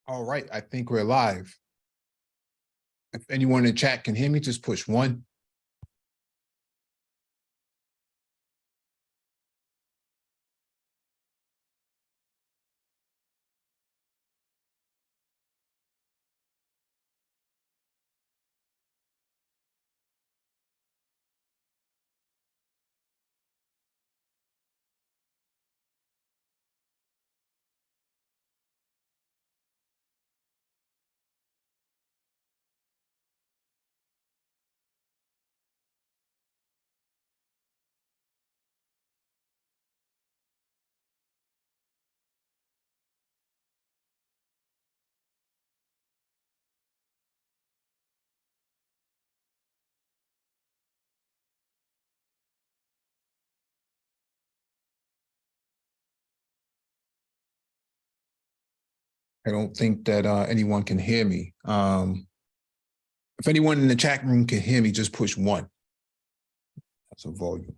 All right, I think we're live. If anyone in the chat can hear me, just push 1. I don't think that anyone can hear me. If anyone in the chat room can hear me, just push 1. That's a volume.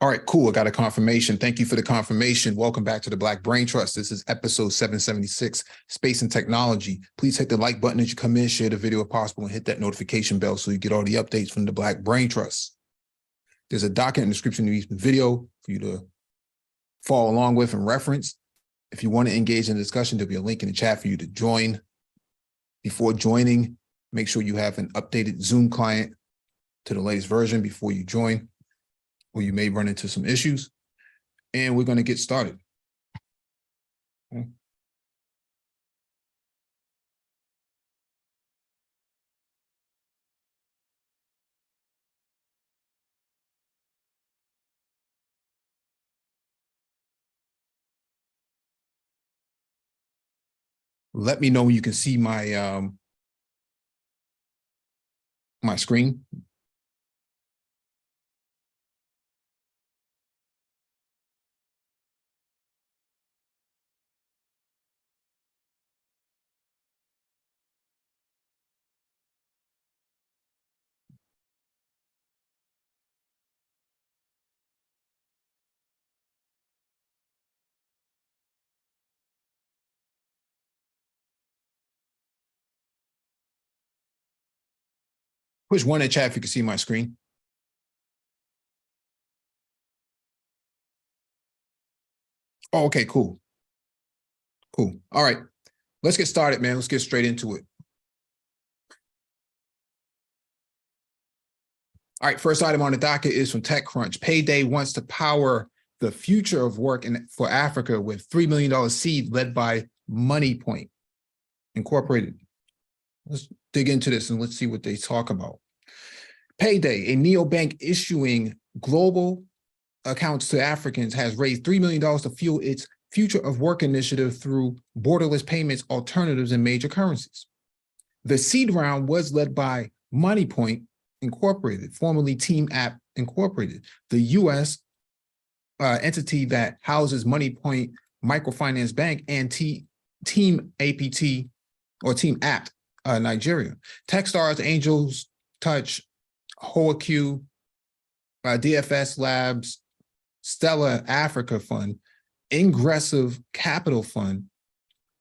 All right, cool. I got a confirmation. Thank you for the confirmation. Welcome back to the Black Brain Trust. This is episode 776, Space and Technology. Please hit the like button as you come in, share the video if possible, and hit that notification bell so you get all the updates from the Black Brain Trust. There's a document in the description of each video for you to follow along with and reference. If you want to engage in the discussion, there'll be a link in the chat for you to join. Before joining, make sure you have an updated Zoom client to the latest version before you join, or you may run into some issues. And we're going to get started. Okay. Let me know when you can see my my screen. Push 1 in the chat if you can see my screen. Oh, okay, cool. Cool. All right, let's get started, man. Let's get straight into it. All right, first item on the docket is from TechCrunch. Payday wants to power the future of work for Africa with $3 million seed led by MoneyPoint Incorporated. Let's dig into this and let's see what they talk about. Payday, a neobank issuing global accounts to Africans, has raised $3 million to fuel its future of work initiative through borderless payments alternatives in major currencies. The seed round was led by MoneyPoint Incorporated, formerly Team App Incorporated, the U.S. Entity that houses MoneyPoint Microfinance Bank, and Team APT or Team Apt Nigeria. Techstars, Angels Touch, HoaQ, DFS Labs, Stella Africa Fund, Ingressive Capital Fund,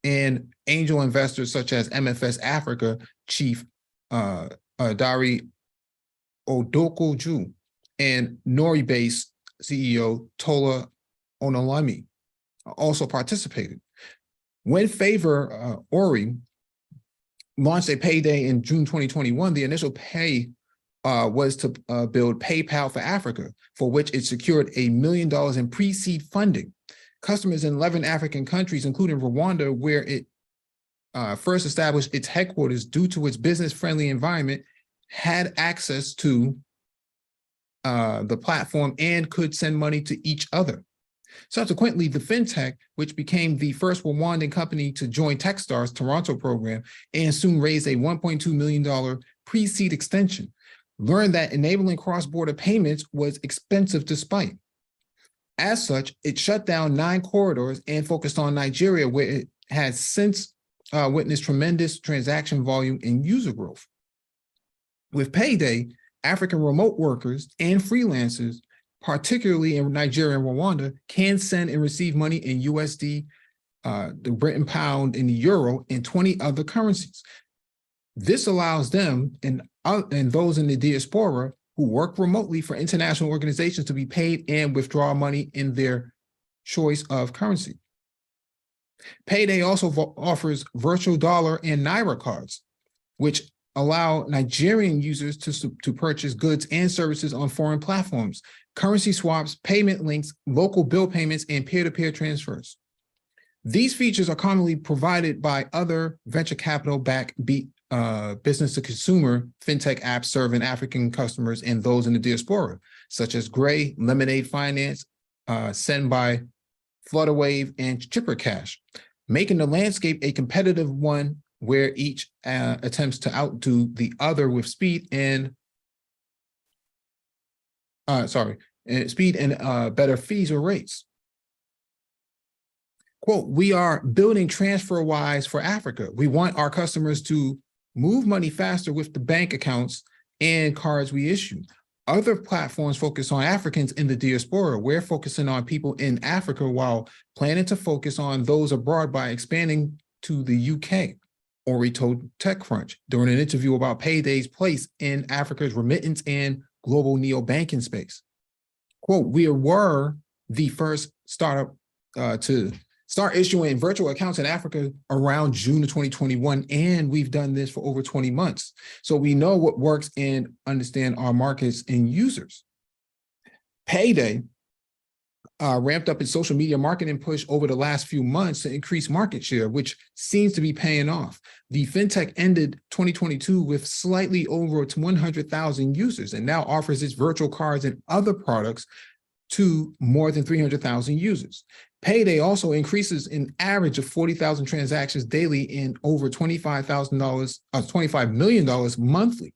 and angel investors such as MFS Africa Chief Dari Odokoju and Nori-based CEO Tola Onolami also participated. When Favor Ori launched a Payday in June 2021, the initial pay was to build PayPal for Africa, for which it secured $1 million in pre-seed funding. Customers in 11 African countries, including Rwanda, where it first established its headquarters due to its business-friendly environment, had access to the platform and could send money to each other. Subsequently, the fintech, which became the first Rwandan company to join Techstars' Toronto program and soon raised a $1.2 million pre-seed extension, learned that enabling cross-border payments was expensive to spite. As such, it shut down 9 corridors and focused on Nigeria, where it has since witnessed tremendous transaction volume and user growth. With Payday, African remote workers and freelancers, particularly in Nigeria and Rwanda, can send and receive money in USD, the Britain pound, and the euro, and 20 other currencies. This allows them and those in the diaspora who work remotely for international organizations to be paid and withdraw money in their choice of currency. Payday also offers virtual dollar and Naira cards, which allow Nigerian users to purchase goods and services on foreign platforms, currency swaps, payment links, local bill payments, and peer-to-peer transfers. These features are commonly provided by other venture capital-backed business-to-consumer fintech apps serving African customers and those in the diaspora, such as Gray, Lemonade Finance, Send by Flutterwave, and Chipper Cash, making the landscape a competitive one where each attempts to outdo the other with speed and better fees or rates. Quote, "We are building TransferWise for Africa. We want our customers to move money faster with the bank accounts and cards we issue. Other platforms focus on Africans in the diaspora. We're focusing on people in Africa while planning to focus on those abroad by expanding to the UK," Ori told TechCrunch during an interview about Payday's place in Africa's remittance and global neo-banking space. Quote, "We were the first startup to start issuing virtual accounts in Africa around June of 2021, and we've done this for over 20 months. So we know what works and understand our markets and users." Payday ramped up its social media marketing push over the last few months to increase market share, which seems to be paying off. The fintech ended 2022 with slightly over 100,000 users and now offers its virtual cards and other products to more than 300,000 users. Payday also increases an average of 40,000 transactions daily and over $25 million monthly.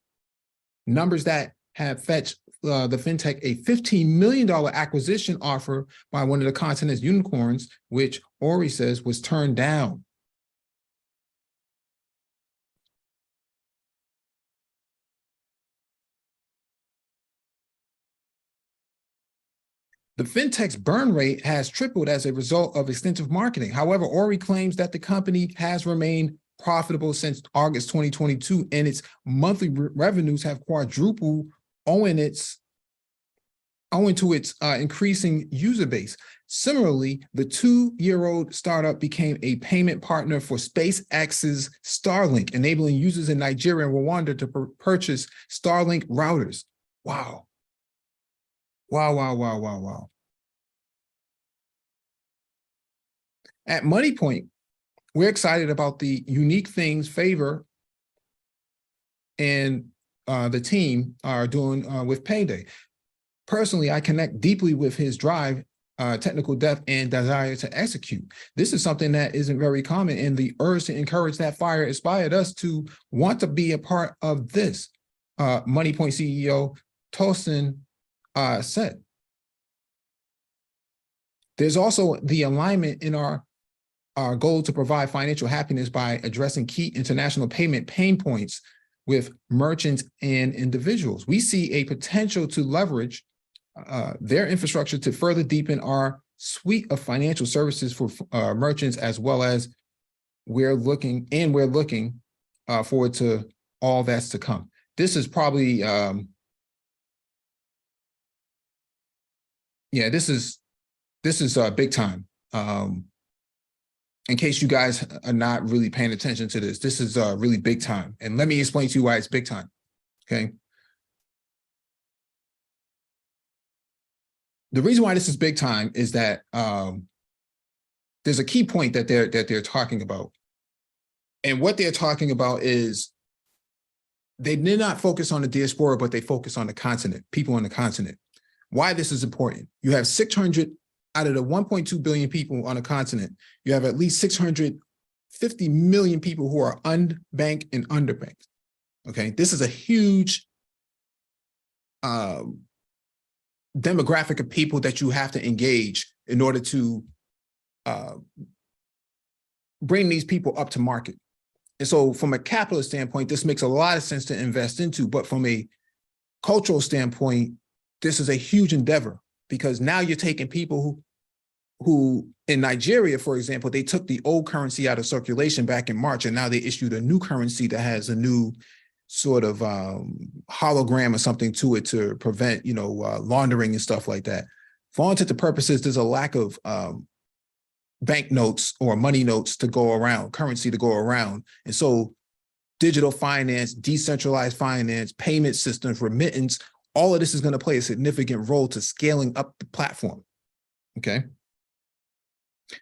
Numbers that have fetched the fintech a $15 million acquisition offer by one of the continent's unicorns, which Ori says was turned down. The fintech's burn rate has tripled as a result of extensive marketing. However, Ori claims that the company has remained profitable since August 2022, and its monthly revenues have quadrupled owing to its increasing user base. Similarly, the 2-year-old startup became a payment partner for SpaceX's Starlink, enabling users in Nigeria and Rwanda to purchase Starlink routers. Wow. Wow, wow, wow, wow, wow. At MoneyPoint, we're excited about the unique things Favor and the team are doing with Payday. Personally, I connect deeply with his drive, technical depth, and desire to execute. This is something that isn't very common, and the urge to encourage that fire inspired us to want to be a part of this, MoneyPoint CEO Tosin said. There's also the alignment in our goal to provide financial happiness by addressing key international payment pain points with merchants and individuals. We see a potential to leverage their infrastructure to further deepen our suite of financial services for merchants, as well as we're looking forward to all that's to come. This is probably, this is big time. In case you guys are not really paying attention to this, this is really big time. And let me explain to you why it's big time, okay? The reason why this is big time is that there's a key point that they're talking about. And what they're talking about is they did not focus on the diaspora, but they focus on the continent, people on the continent. Why this is important. You have 600 out of the 1.2 billion people on the continent, you have at least 650 million people who are unbanked and underbanked. Okay, this is a huge demographic of people that you have to engage in order to bring these people up to market. And so from a capitalist standpoint, this makes a lot of sense to invest into, but from a cultural standpoint, this is a huge endeavor, because now you're taking people who in Nigeria, for example, they took the old currency out of circulation back in March, and now they issued a new currency that has a new sort of hologram or something to it to prevent, laundering and stuff like that. For all intents and purposes, there's a lack of banknotes or money notes to go around, currency to go around. And so digital finance, decentralized finance, payment systems, remittance, all of this is going to play a significant role to scaling up the platform. Okay.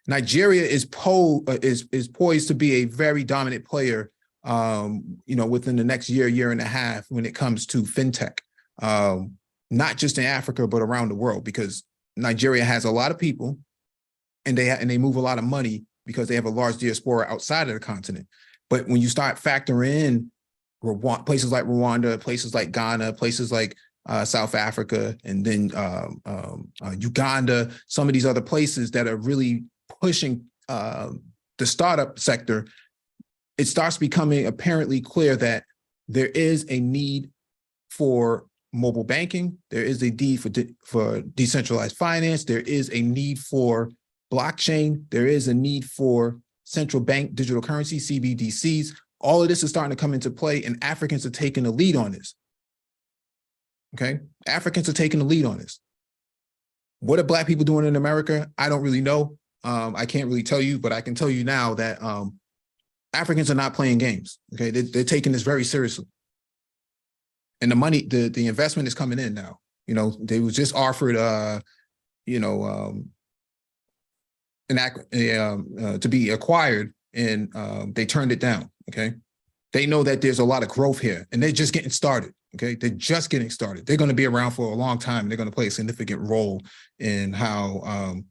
Nigeria is poised to be a very dominant player, within the next year and a half when it comes to fintech, not just in Africa, but around the world, because Nigeria has a lot of people and they move a lot of money because they have a large diaspora outside of the continent. But when you start factoring in places like Rwanda, places like Ghana, places like South Africa, and then Uganda, some of these other places that are really pushing the startup sector, it starts becoming apparently clear that there is a need for mobile banking. There is a need for decentralized finance. There is a need for blockchain. There is a need for central bank digital currency, CBDCs. All of this is starting to come into play, and Africans are taking the lead on this. Okay, Africans are taking the lead on this. What are Black people doing in America? I don't really know. I can't really tell you, but I can tell you now that Africans are not playing games. Okay, they're taking this very seriously, and the money, the investment is coming in now. They was just offered, to be acquired, and they turned it down. Okay, they know that there's a lot of growth here, and they're just getting started. Okay, they're just getting started. They're going to be around for a long time. They're going to play a significant role in how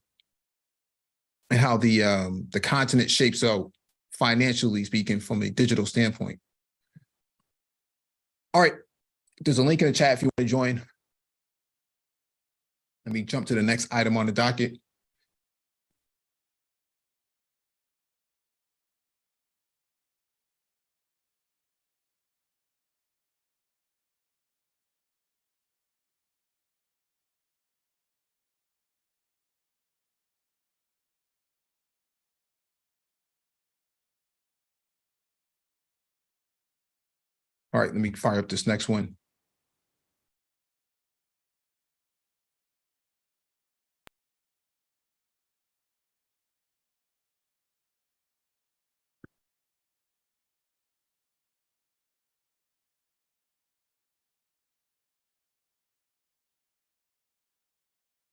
the continent shapes out, financially speaking, from a digital standpoint. All right, there's a link in the chat if you want to join. Let me jump to the next item on the docket. All right, let me fire up this next one.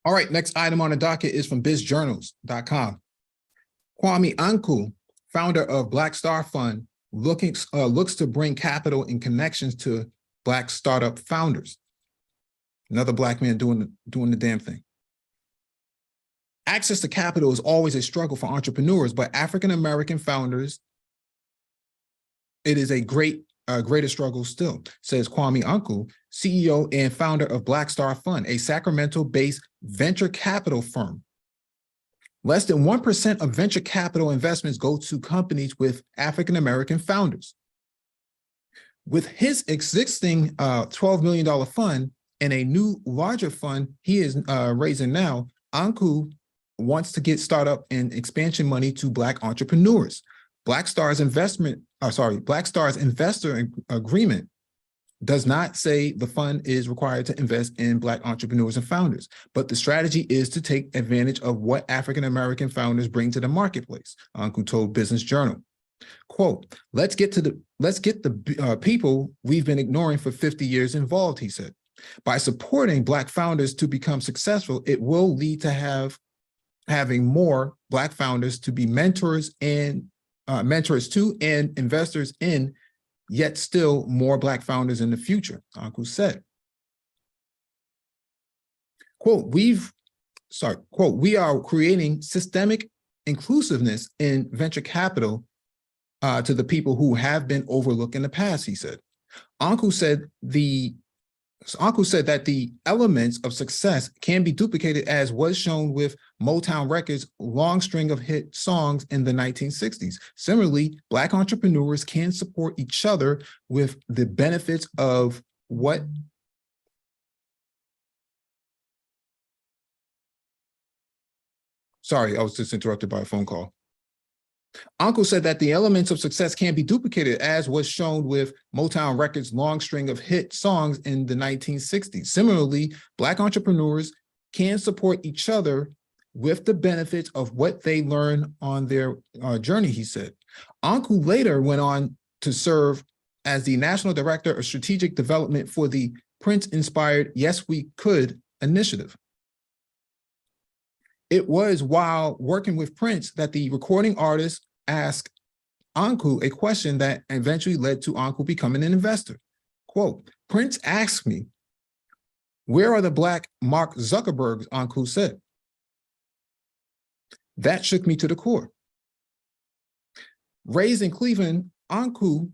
All right, next item on the docket is from bizjournals.com. Kwame Anku, founder of Black Star Fund, looks to bring capital and connections to Black startup founders. Another Black man doing the damn thing. Access to capital is always a struggle for entrepreneurs, but African-American founders, it is a greater struggle still, says Kwame Anku, CEO and founder of Black Star Fund, a Sacramento-based venture capital firm. Less than 1% of venture capital investments go to companies with African-American founders. With his existing $12 million fund and a new larger fund he is raising now, Anku wants to get startup and expansion money to Black entrepreneurs. Black Star's investor agreement does not say the fund is required to invest in Black entrepreneurs and founders, but the strategy is to take advantage of what African-American founders bring to the marketplace, Anku told Business Journal. Quote, let's get the people we've been ignoring for 50 years involved, he said. By supporting Black founders to become successful, it will lead to having more Black founders to be mentors to and investors in, yet still more Black founders in the future, Anku said. Quote, we are creating systemic inclusiveness in venture capital to the people who have been overlooked in the past, he said. Anku said the So Uncle said that the elements of success can be duplicated, as was shown with Motown Records' long string of hit songs in the 1960s. Similarly, Black entrepreneurs can support each other with the benefits of what? Sorry, I was just interrupted by a phone call. Uncle said that the elements of success can be duplicated, as was shown with Motown Records' long string of hit songs in the 1960s. Similarly, Black entrepreneurs can support each other with the benefits of what they learn on their journey, he said. Uncle later went on to serve as the National Director of Strategic Development for the Prince-inspired Yes We Could initiative. It was while working with Prince that the recording artist asked Anku a question that eventually led to Anku becoming an investor. Quote, Prince asked me, where are the Black Mark Zuckerbergs, Anku said. That shook me to the core. Raised in Cleveland, Anku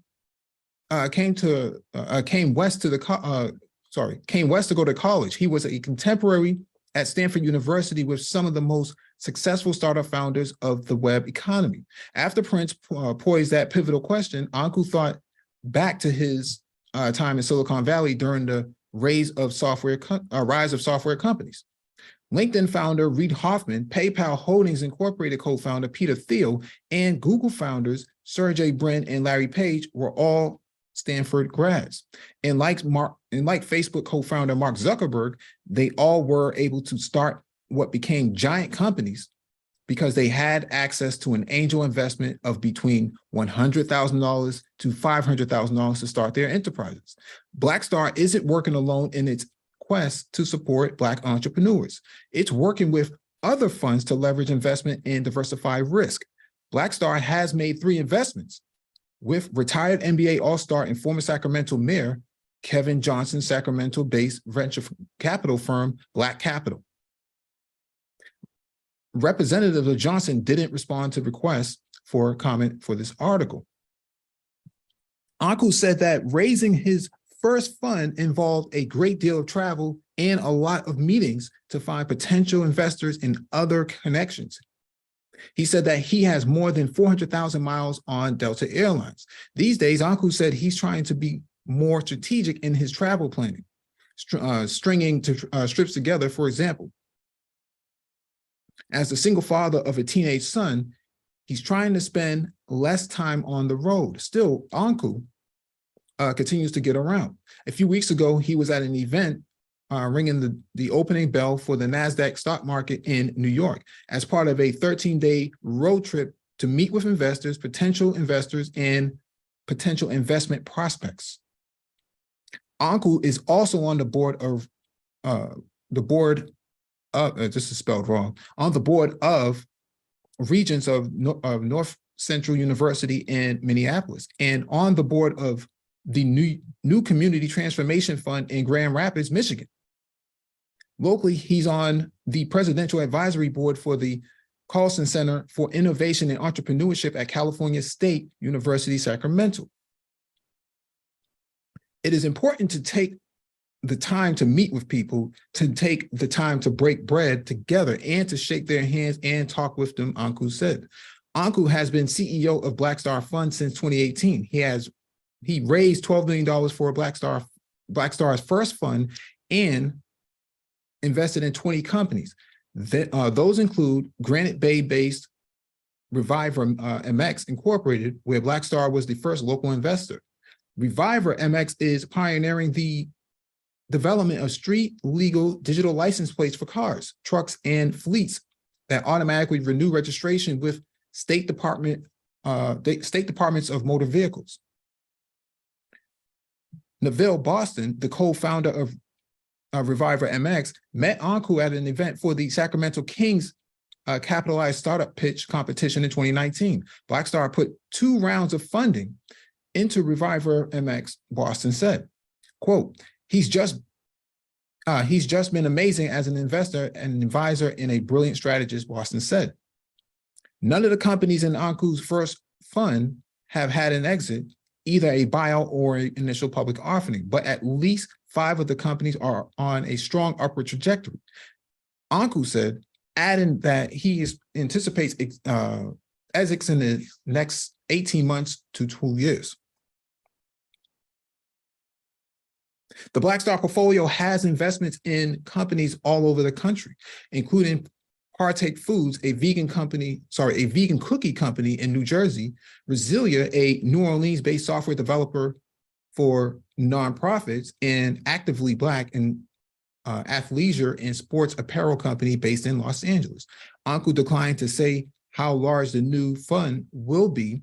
came west to go to college. He was a contemporary at Stanford University with some of the most successful startup founders of the web economy. After Prince posed that pivotal question, Anku thought back to his time in Silicon Valley during the rise of software companies. LinkedIn founder Reid Hoffman, PayPal Holdings Incorporated co-founder Peter Thiel, and Google founders Sergey Brin and Larry Page were all Stanford grads. And like Facebook co-founder Mark Zuckerberg, they all were able to start what became giant companies because they had access to an angel investment of between $100,000 to $500,000 to start their enterprises. Blackstar isn't working alone in its quest to support Black entrepreneurs. It's working with other funds to leverage investment and diversify risk. Blackstar has made 3 investments with retired NBA All-Star and former Sacramento Mayor Kevin Johnson's Sacramento-based venture capital firm, Black Capital. Representative of Johnson didn't respond to requests for comment for this article. Anku said that raising his first fund involved a great deal of travel and a lot of meetings to find potential investors and other connections. He said that he has more than 400,000 miles on Delta Airlines. These days, Anku said he's trying to be more strategic in his travel planning, stringing trips together. For example, as the single father of a teenage son, he's trying to spend less time on the road. Still, Anku continues to get around. A few weeks ago, he was at an event ringing the opening bell for the NASDAQ stock market in New York as part of a 13-day road trip to meet with investors, potential investors, and potential investment prospects. Anku is also on the board of, this is spelled wrong, on the board of Regents of North Central University in Minneapolis, and on the board of the new Community Transformation Fund in Grand Rapids, Michigan. Locally, he's on the Presidential Advisory Board for the Carlson Center for Innovation and Entrepreneurship at California State University, Sacramento. It is important to take the time to meet with people, to take the time to break bread together and to shake their hands and talk with them, Anku said. Anku has been CEO of Blackstar Fund since 2018. He raised $12 million for Blackstar's first fund and invested in 20 companies. Those include Granite Bay-based Reviver MX Incorporated, where Blackstar was the first local investor. Reviver MX is pioneering the development of street legal digital license plates for cars, trucks, and fleets that automatically renew registration with state departments of motor vehicles. Neville Boston, the co-founder of Reviver MX, met Anku at an event for the Sacramento Kings capitalized startup pitch competition in 2019. Blackstar put 2 rounds of funding into Reviver MX, Boston said. Quote, he's just been amazing as an investor and an advisor and a brilliant strategist, Boston said. None of the companies in Anku's first fund have had an exit, either a buyout or an initial public offering, but at least 5 of the companies are on a strong upward trajectory. Anku said, adding that he anticipates exits in the next 18 months to 2 years. The Blackstar portfolio has investments in companies all over the country, including Partake Foods, a vegan cookie company in New Jersey, Resilia, a New Orleans-based software developer for nonprofits, and Actively Black and athleisure and sports apparel company based in Los Angeles. Anku declined to say how large the new fund will be,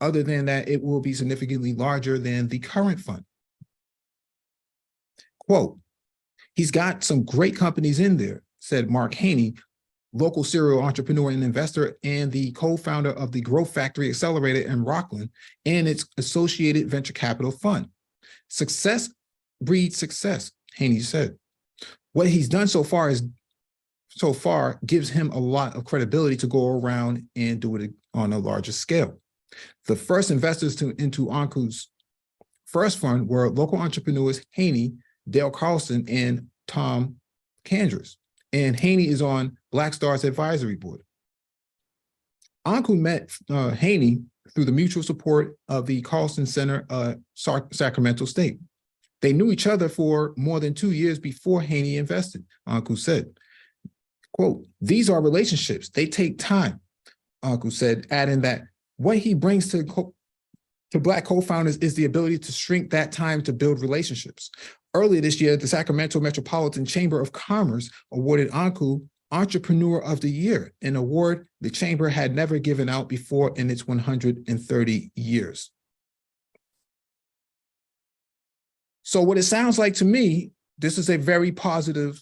other than that it will be significantly larger than the current fund. Quote, he's got some great companies in there, said Mark Haney, local serial entrepreneur and investor and the co-founder of the Growth Factory Accelerator in Rockland and its associated venture capital fund. Success breeds success, Haney said. What he's done so far gives him a lot of credibility to go around and do it on a larger scale. The first investors into Anku's first fund were local entrepreneurs Haney, Dale Carlson, and Tom Candres. And Haney is on Blackstar's advisory board. Anku met Haney through the mutual support of the Carlson Center, Sacramento State. They knew each other for more than 2 years before Haney invested, Anku said. Quote, these are relationships. They take time, Anku said, adding that what he brings to Black co-founders is the ability to shrink that time to build relationships. Earlier this year, the Sacramento Metropolitan Chamber of Commerce awarded Anku Entrepreneur of the Year, an award the chamber had never given out before in its 130 years. So what it sounds like to me, this is a very positive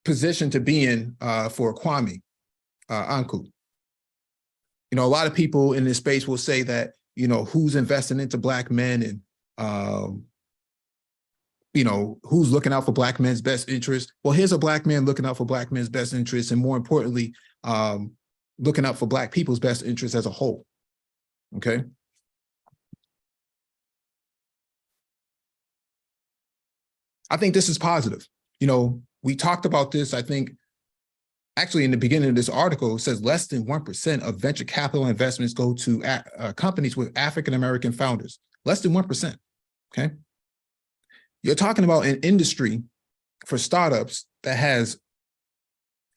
position to be in for Kwame Anku. You know, a lot of people in this space will say that, you know, who's investing into Black men and, you know, who's looking out for Black men's best interests. Well, here's a Black man looking out for Black men's best interests and more importantly, looking out for Black people's best interests as a whole, okay? I think this is positive. You know, we talked about this, I think, actually in the beginning of this article, it says less than 1% of venture capital investments go to companies with African-American founders. Less than 1%, okay? You're talking about an industry for startups that has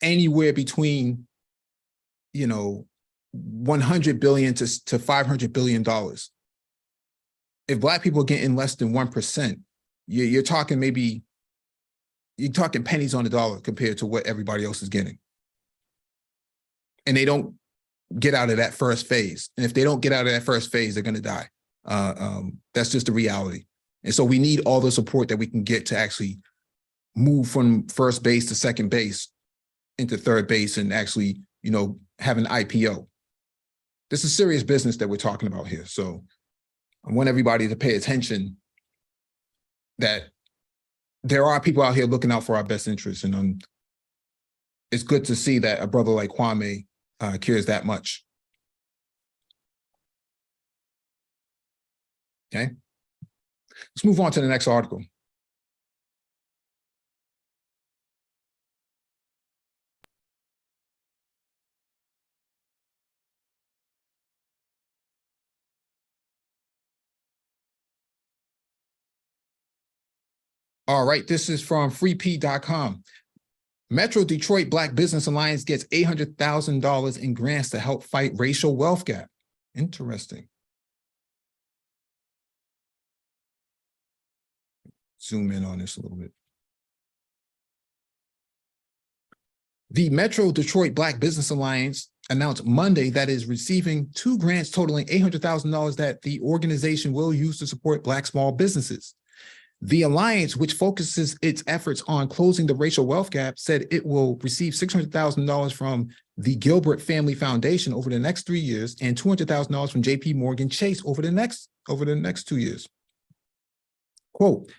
anywhere between, you know, $100 billion to $500 billion. If Black people are getting less than 1%, you're talking pennies on the dollar compared to what everybody else is getting. And they don't get out of that first phase. And if they don't get out of that first phase, they're going to die. That's just the reality. And so we need all the support that we can get to actually move from first base to second base into third base and actually, you know, have an IPO. This is serious business that we're talking about here. So I want everybody to pay attention that there are people out here looking out for our best interests. And it's good to see that a brother like Kwame cares that much. Okay. Let's move on to the next article. All right, this is from freep.com. Metro Detroit Black Business Alliance gets $800,000 in grants to help fight racial wealth gap. Interesting. Zoom in on this a little bit. The Metro Detroit Black Business Alliance announced Monday that it is receiving 2 grants totaling $800,000 that the organization will use to support Black small businesses. The alliance, which focuses its efforts on closing the racial wealth gap, said it will receive $600,000 from the Gilbert Family Foundation over the next 3 years and $200,000 from JP Morgan Chase over the next 2 years. Quote,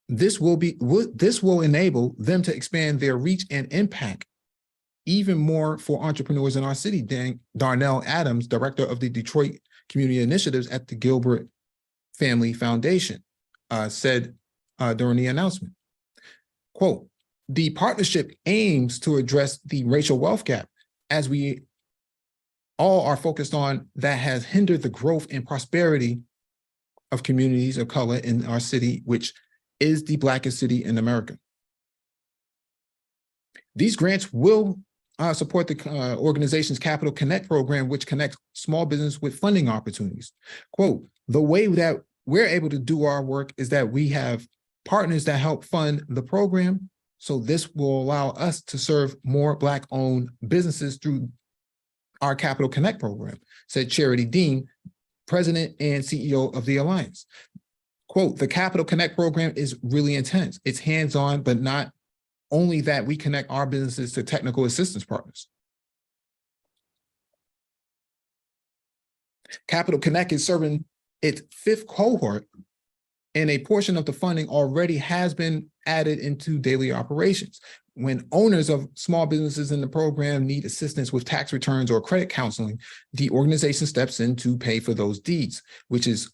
this will enable them to expand their reach and impact even more for entrepreneurs in our city, Darnell Adams, director of the Detroit community initiatives at the Gilbert Family Foundation, said during the announcement. Quote, the partnership aims to address the racial wealth gap, as we all are focused on, that has hindered the growth and prosperity of communities of color in our city, which is the Blackest city in America. These grants will support the organization's Capital Connect program, which connects small business with funding opportunities. Quote, the way that we're able to do our work is that we have partners that help fund the program. So this will allow us to serve more Black-owned businesses through our Capital Connect program, said Charity Dean, president and CEO of the Alliance. Quote, the Capital Connect program is really intense. It's hands-on, but not only that, we connect our businesses to technical assistance partners. Capital Connect is serving its 5th cohort, and a portion of the funding already has been added into daily operations. When owners of small businesses in the program need assistance with tax returns or credit counseling, the organization steps in to pay for those deeds, which is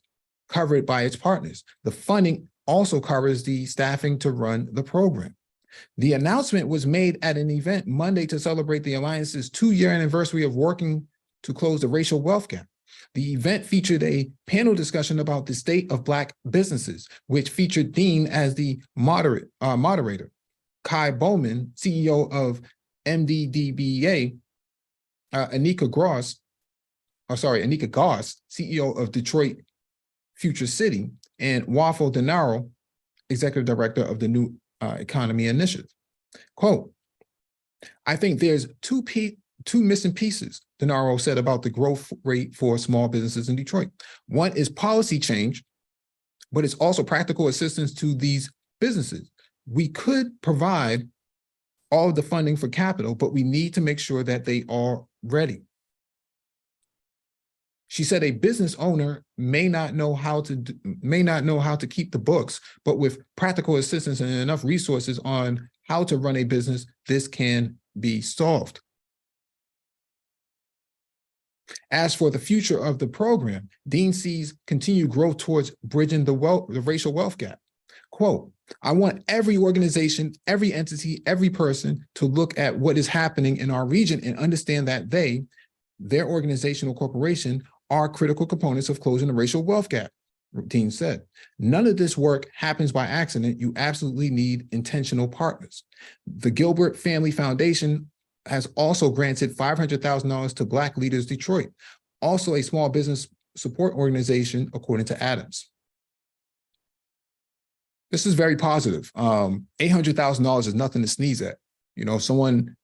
covered by its partners. The funding also covers the staffing to run the program. The announcement was made at an event Monday to celebrate the Alliance's 2-year anniversary of working to close the racial wealth gap. The event featured a panel discussion about the state of Black businesses, which featured Dean as the moderator. Kai Bowman, CEO of MDDBA, Anika Goss, CEO of Detroit Future City, and Wafo Denaro, Executive Director of the New Economy Initiative. Quote, I think there's two missing pieces, Denaro said about the growth rate for small businesses in Detroit. One is policy change, but it's also practical assistance to these businesses. We could provide all of the funding for capital, but we need to make sure that they are ready. She said a business owner may not know how to keep the books, but with practical assistance and enough resources on how to run a business, this can be solved. As for the future of the program, Dean sees continued growth towards bridging the racial wealth gap. Quote, I want every organization, every entity, every person to look at what is happening in our region and understand that their organization or corporation, are critical components of closing the racial wealth gap, Dean said. None of this work happens by accident. You absolutely need intentional partners. The Gilbert Family Foundation has also granted $500,000 to Black Leaders Detroit, also a small business support organization, according to Adams. This is very positive. $800,000 is nothing to sneeze at. You know, if someone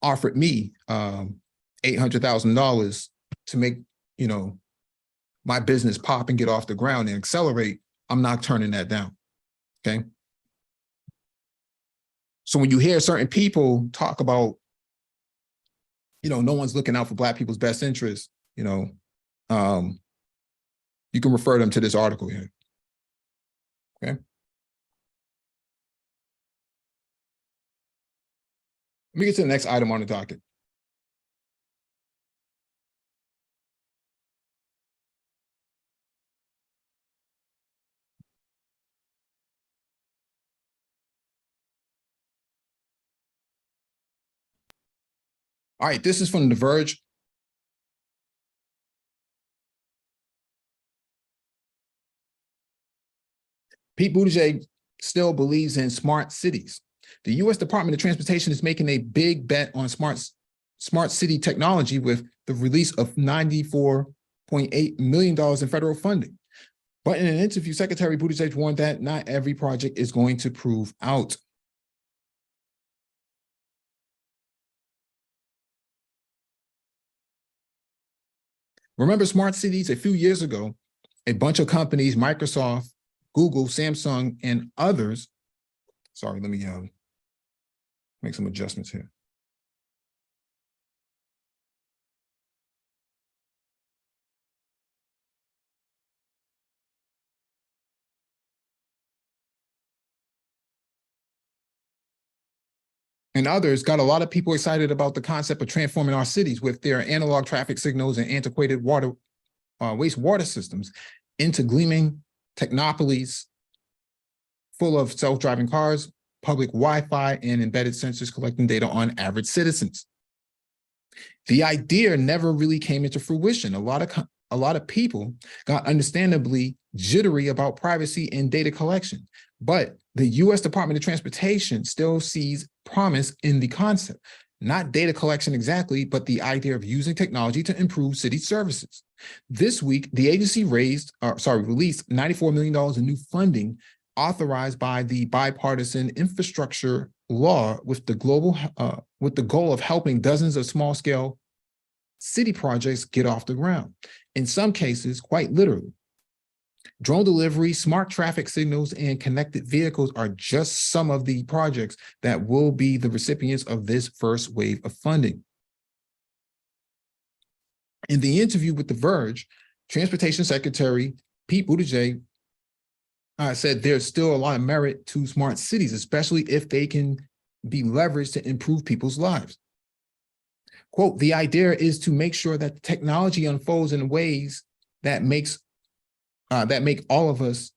offered me $800,000 to make, you know, my business pop and get off the ground and accelerate, I'm not turning that down, okay? So when you hear certain people talk about, you know, no one's looking out for Black people's best interests, you know, you can refer them to this article here, okay? Let me get to the next item on the docket. All right, this is from The Verge. Pete Buttigieg still believes in smart cities. The U.S. Department of Transportation is making a big bet on smart city technology with the release of $94.8 million in federal funding. But in an interview, Secretary Buttigieg warned that not every project is going to prove out. Remember smart cities? A few years ago, a bunch of companies, Microsoft, Google, Samsung, and others, sorry, let me make some adjustments here. And others got a lot of people excited about the concept of transforming our cities with their analog traffic signals and antiquated water wastewater systems into gleaming technopolies full of self-driving cars, public Wi-Fi, and embedded sensors collecting data on average citizens. The idea never really came into fruition. A lot of people got understandably jittery about privacy and data collection, but the U.S. Department of Transportation still sees promise in the concept, not data collection exactly, but the idea of using technology to improve city services. This week, the agency released $94 million in new funding authorized by the bipartisan infrastructure law with the goal of helping dozens of small-scale city projects get off the ground. In some cases, quite literally. Drone delivery, smart traffic signals, and connected vehicles are just some of the projects that will be the recipients of this first wave of funding. In the interview with The Verge, Transportation Secretary Pete Buttigieg said there's still a lot of merit to smart cities, especially if they can be leveraged to improve people's lives. Quote, the idea is to make sure that the technology unfolds in ways that make us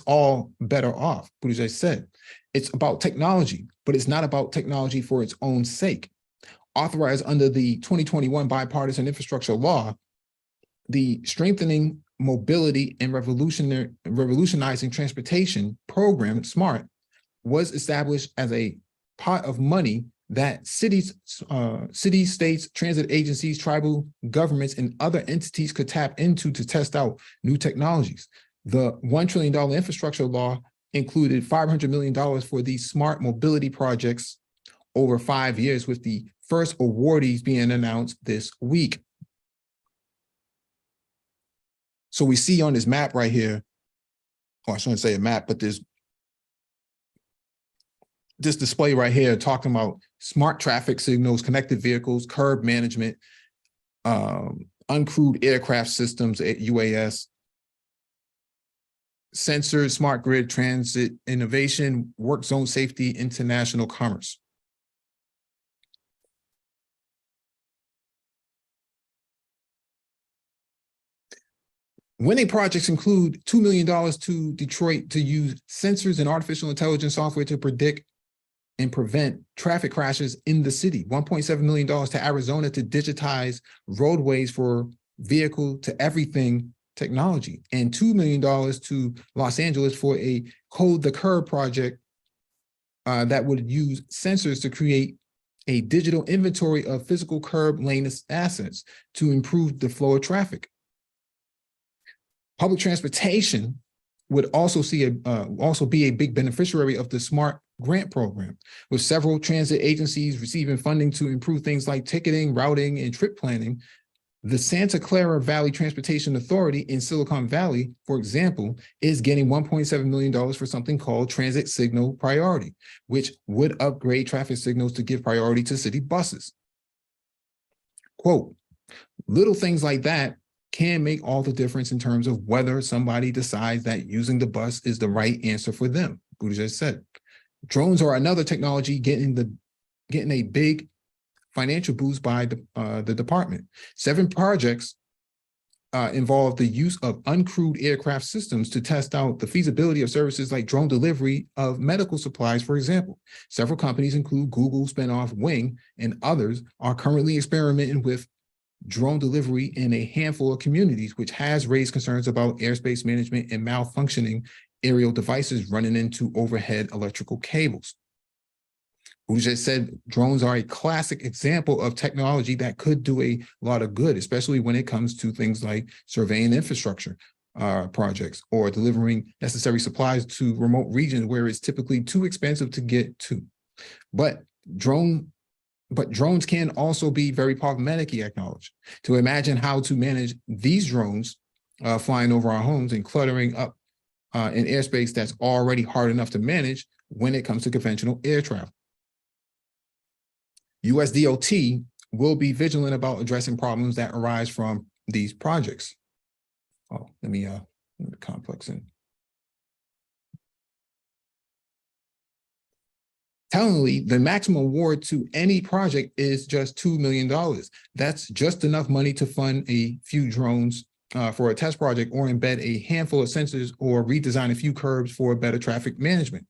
all better off, Buttigieg said. It's about technology, but it's not about technology for its own sake. Authorized under the 2021 bipartisan infrastructure law, the Strengthening Mobility and Revolutionizing Transportation program, SMART, was established as a pot of money that cities, states, transit agencies, tribal governments, and other entities could tap into to test out new technologies. The $1 trillion infrastructure law included $500 million for these smart mobility projects over 5 years, with the first awardees being announced this week. So we see on this map right here, or I shouldn't say a map, but this display right here talking about smart traffic signals, connected vehicles, curb management, uncrewed aircraft systems at UAS, sensors, smart grid, transit innovation, work zone safety, international commerce. Winning projects include $2 million to Detroit to use sensors and artificial intelligence software to predict and prevent traffic crashes in the city. $1.7 million to Arizona to digitize roadways for vehicle to everything technology, and $2 million to Los Angeles for a Code the Curb project that would use sensors to create a digital inventory of physical curb lane assets to improve the flow of traffic. Public transportation would also be a big beneficiary of the SMART grant program, with several transit agencies receiving funding to improve things like ticketing, routing, and trip planning. The Santa Clara Valley Transportation Authority in Silicon Valley, for example, is getting $1.7 million for something called Transit Signal Priority, which would upgrade traffic signals to give priority to city buses. Quote, little things like that can make all the difference in terms of whether somebody decides that using the bus is the right answer for them, Buttigieg said. Drones are another technology getting a big financial boost by the department. 7 projects involve the use of uncrewed aircraft systems to test out the feasibility of services like drone delivery of medical supplies, for example. Several companies, include Google spinoff Wing and others, are currently experimenting with drone delivery in a handful of communities, which has raised concerns about airspace management and malfunctioning aerial devices running into overhead electrical cables. Buttigieg said drones are a classic example of technology that could do a lot of good, especially when it comes to things like surveying infrastructure projects or delivering necessary supplies to remote regions where it's typically too expensive to get to. But drones can also be very problematic, he acknowledged. To imagine how to manage these drones flying over our homes and cluttering up in airspace that's already hard enough to manage when it comes to conventional air travel. US DOT will be vigilant about addressing problems that arise from these projects. Oh, let me complex in. Tellingly, the maximum award to any project is just $2 million. That's just enough money to fund a few drones for a test project or embed a handful of sensors or redesign a few curbs for better traffic management.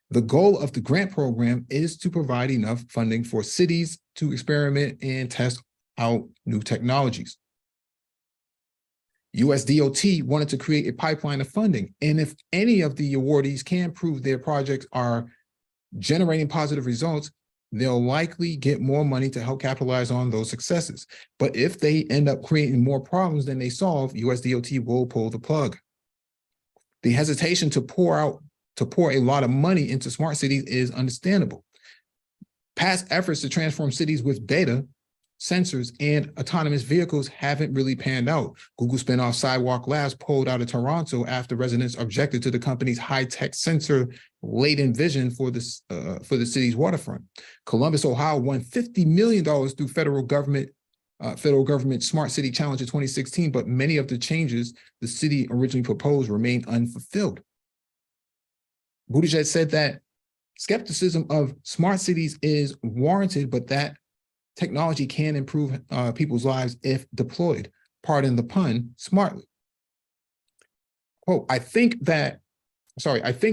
The goal of the grant program is to provide enough funding for cities to experiment and test out new technologies. US DOT wanted to create a pipeline of funding, and if any of the awardees can prove their projects are generating positive results, they'll likely get more money to help capitalize on those successes. But if they end up creating more problems than they solve, US DOT will pull the plug. The hesitation to pour a lot of money into smart cities is understandable. Past efforts to transform cities with data, sensors, and autonomous vehicles haven't really panned out. Google spinoff Sidewalk Labs pulled out of Toronto after residents objected to the company's high-tech sensor-laden vision for the city's waterfront. Columbus, Ohio won $50 million through federal government Smart City Challenge in 2016, but many of the changes the city originally proposed remain unfulfilled. Buttigieg said that skepticism of smart cities is warranted, but that technology can improve people's lives if deployed, pardon the pun, smartly. Quote, I think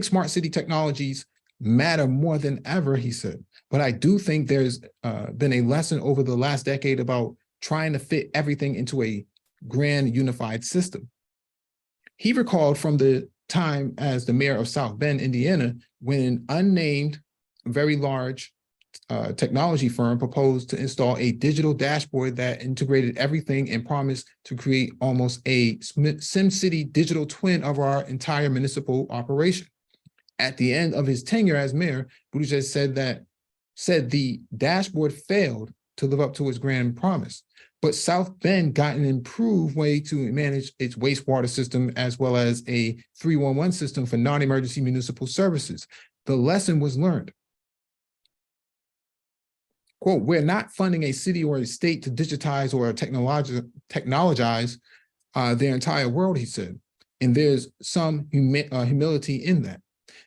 smart city technologies matter more than ever, he said, but I do think there's been a lesson over the last decade about trying to fit everything into a grand unified system. He recalled from the time as the mayor of South Bend, Indiana, when an unnamed, very large technology firm proposed to install a digital dashboard that integrated everything and promised to create almost a SimCity digital twin of our entire municipal operation. At the end of his tenure as mayor, Buttigieg said the dashboard failed to live up to its grand promise. But South Bend got an improved way to manage its wastewater system as well as a 311 system for non-emergency municipal services. The lesson was learned. Quote, we're not funding a city or a state to digitize or technologize their entire world, he said. And there's some humility in that.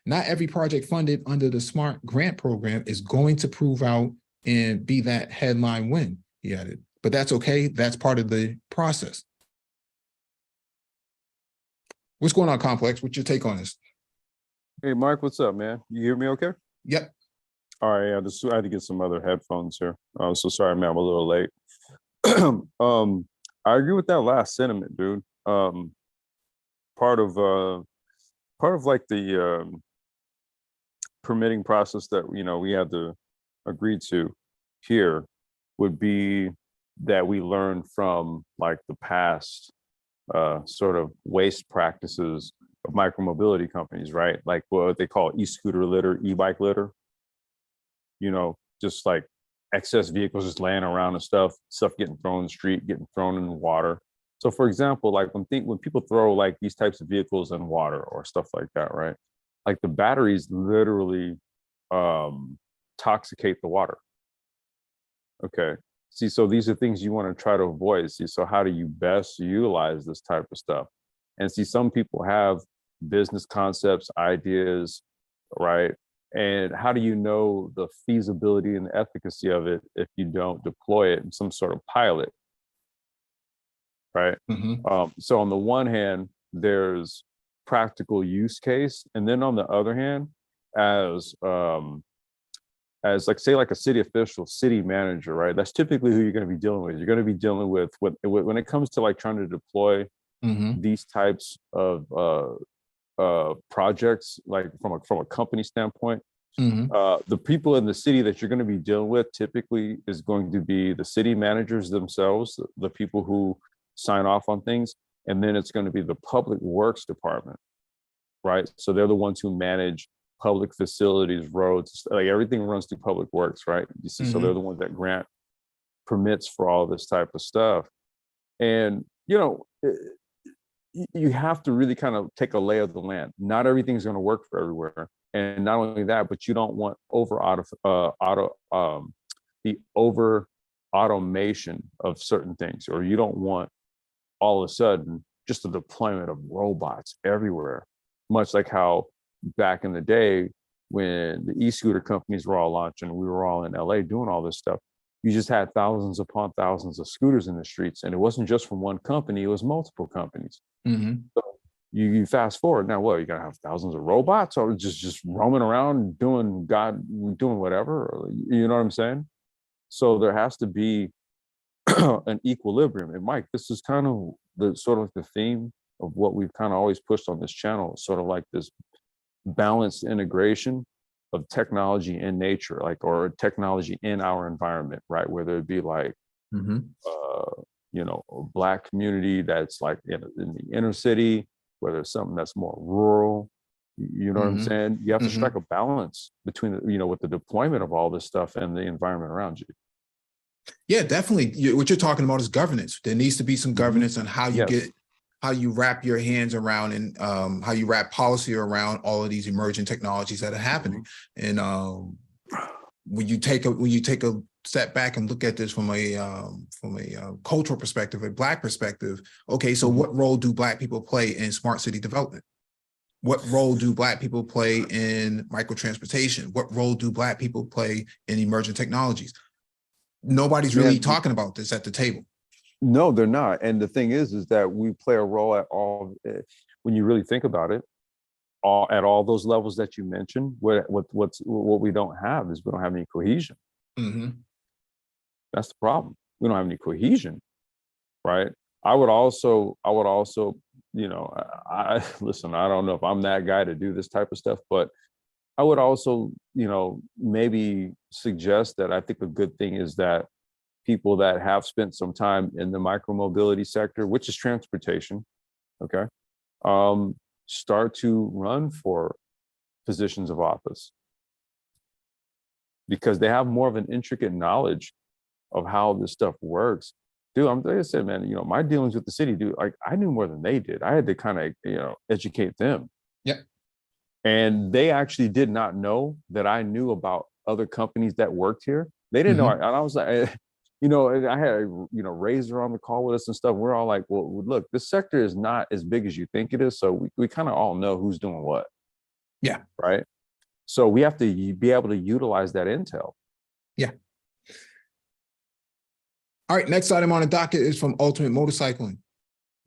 Not every project funded under the SMART grant program is going to prove out and be that headline win, he added. But that's okay. That's part of the process. What's going on, Complex? What's your take on this? Hey, Mark, what's up, man? You hear me okay? Yep. All right, yeah, I had to get some other headphones here. So sorry, man, I'm a little late. I agree with that last sentiment, dude. Part of like the permitting process that we had to agree to here would be that we learn from like the past sort of waste practices of micromobility companies, right? Like what they call e-scooter litter, e-bike litter. Just like excess vehicles just laying around and stuff getting thrown in the street, getting thrown in the water. So for example, like when people throw like these types of vehicles in water or stuff like that, right? Like the batteries literally toxicate the water. Okay. See, so these are things you want to try to avoid. See, so how do you best utilize this type of stuff? And see, some people have business concepts, ideas, right? And how do you know the feasibility and the efficacy of it if you don't deploy it in some sort of pilot, right? Mm-hmm. So on the one hand, there's practical use case, and then on the other hand, as like say like a city official, city manager, right? That's typically who you're going to be dealing with. You're going to be dealing with when it comes to like trying to deploy these types of projects, like from a company standpoint, the people in the city that you're going to be dealing with typically is going to be the city managers themselves, the people who sign off on things, and then it's going to be the public works department, right? So they're the ones who manage public facilities, roads, like everything runs through public works, right? You see, so they're the ones that grant permits for all this type of stuff. And you have to really kind of take a lay of the land. Not everything's going to work for everywhere, and not only that, but you don't want the over automation of certain things, or you don't want all of a sudden just a deployment of robots everywhere. Much like how back in the day when the e-scooter companies were all launching, we were all in LA doing all this stuff. you just had thousands upon thousands of scooters in the streets. And it wasn't just from one company, it was multiple companies. So you fast forward now, what, you gotta have thousands of robots or just roaming around doing whatever, or, you know what I'm saying? So there has to be an equilibrium. And Mike, this is kind of the sort of like the theme of what we've kind of always pushed on this channel, sort of like this balanced integration of technology in nature, like, or technology in our environment, right? Whether it be like, you know, a Black community that's like in the inner city, whether it's something that's more rural, you know what I'm saying? You have to strike a balance between, you know, with the deployment of all this stuff and the environment around you. Yeah, definitely. What you're talking about is governance. There needs to be some governance on how you how you wrap your hands around and how you wrap policy around all of these emerging technologies that are happening. And when you take a step back and look at this from a cultural perspective, a Black perspective, okay, so what role do Black people play in smart city development? What role do Black people play in microtransportation? What role do Black people play in emerging technologies? Nobody's really talking about this at the table. No, they're not. And the thing is that we play a role at all, when you really think about it, at all those levels that you mentioned. What we don't have is we don't have any cohesion. That's the problem. We don't have any cohesion, right? I would also, you know, listen, I don't know if I'm that guy to do this type of stuff, but I would also, you know, maybe suggest that I think a good thing is that people that have spent some time in the micromobility sector, which is transportation, okay, start to run for positions of office, because they have more of an intricate knowledge of how this stuff works. Dude, like I said, man, you know, my dealings with the city, dude, like I knew more than they did. I had to kind of, you know, educate them. Yeah. And they actually did not know that I knew about other companies that worked here. They didn't know. And I was like, you know, I had, you know, Razor on the call with us and stuff. We're all like, well, look, this sector is not as big as you think it is. So we kind of all know who's doing what. Yeah. Right. So we have to be able to utilize that intel. Yeah. All right. Next item on the docket is from Ultimate Motorcycling.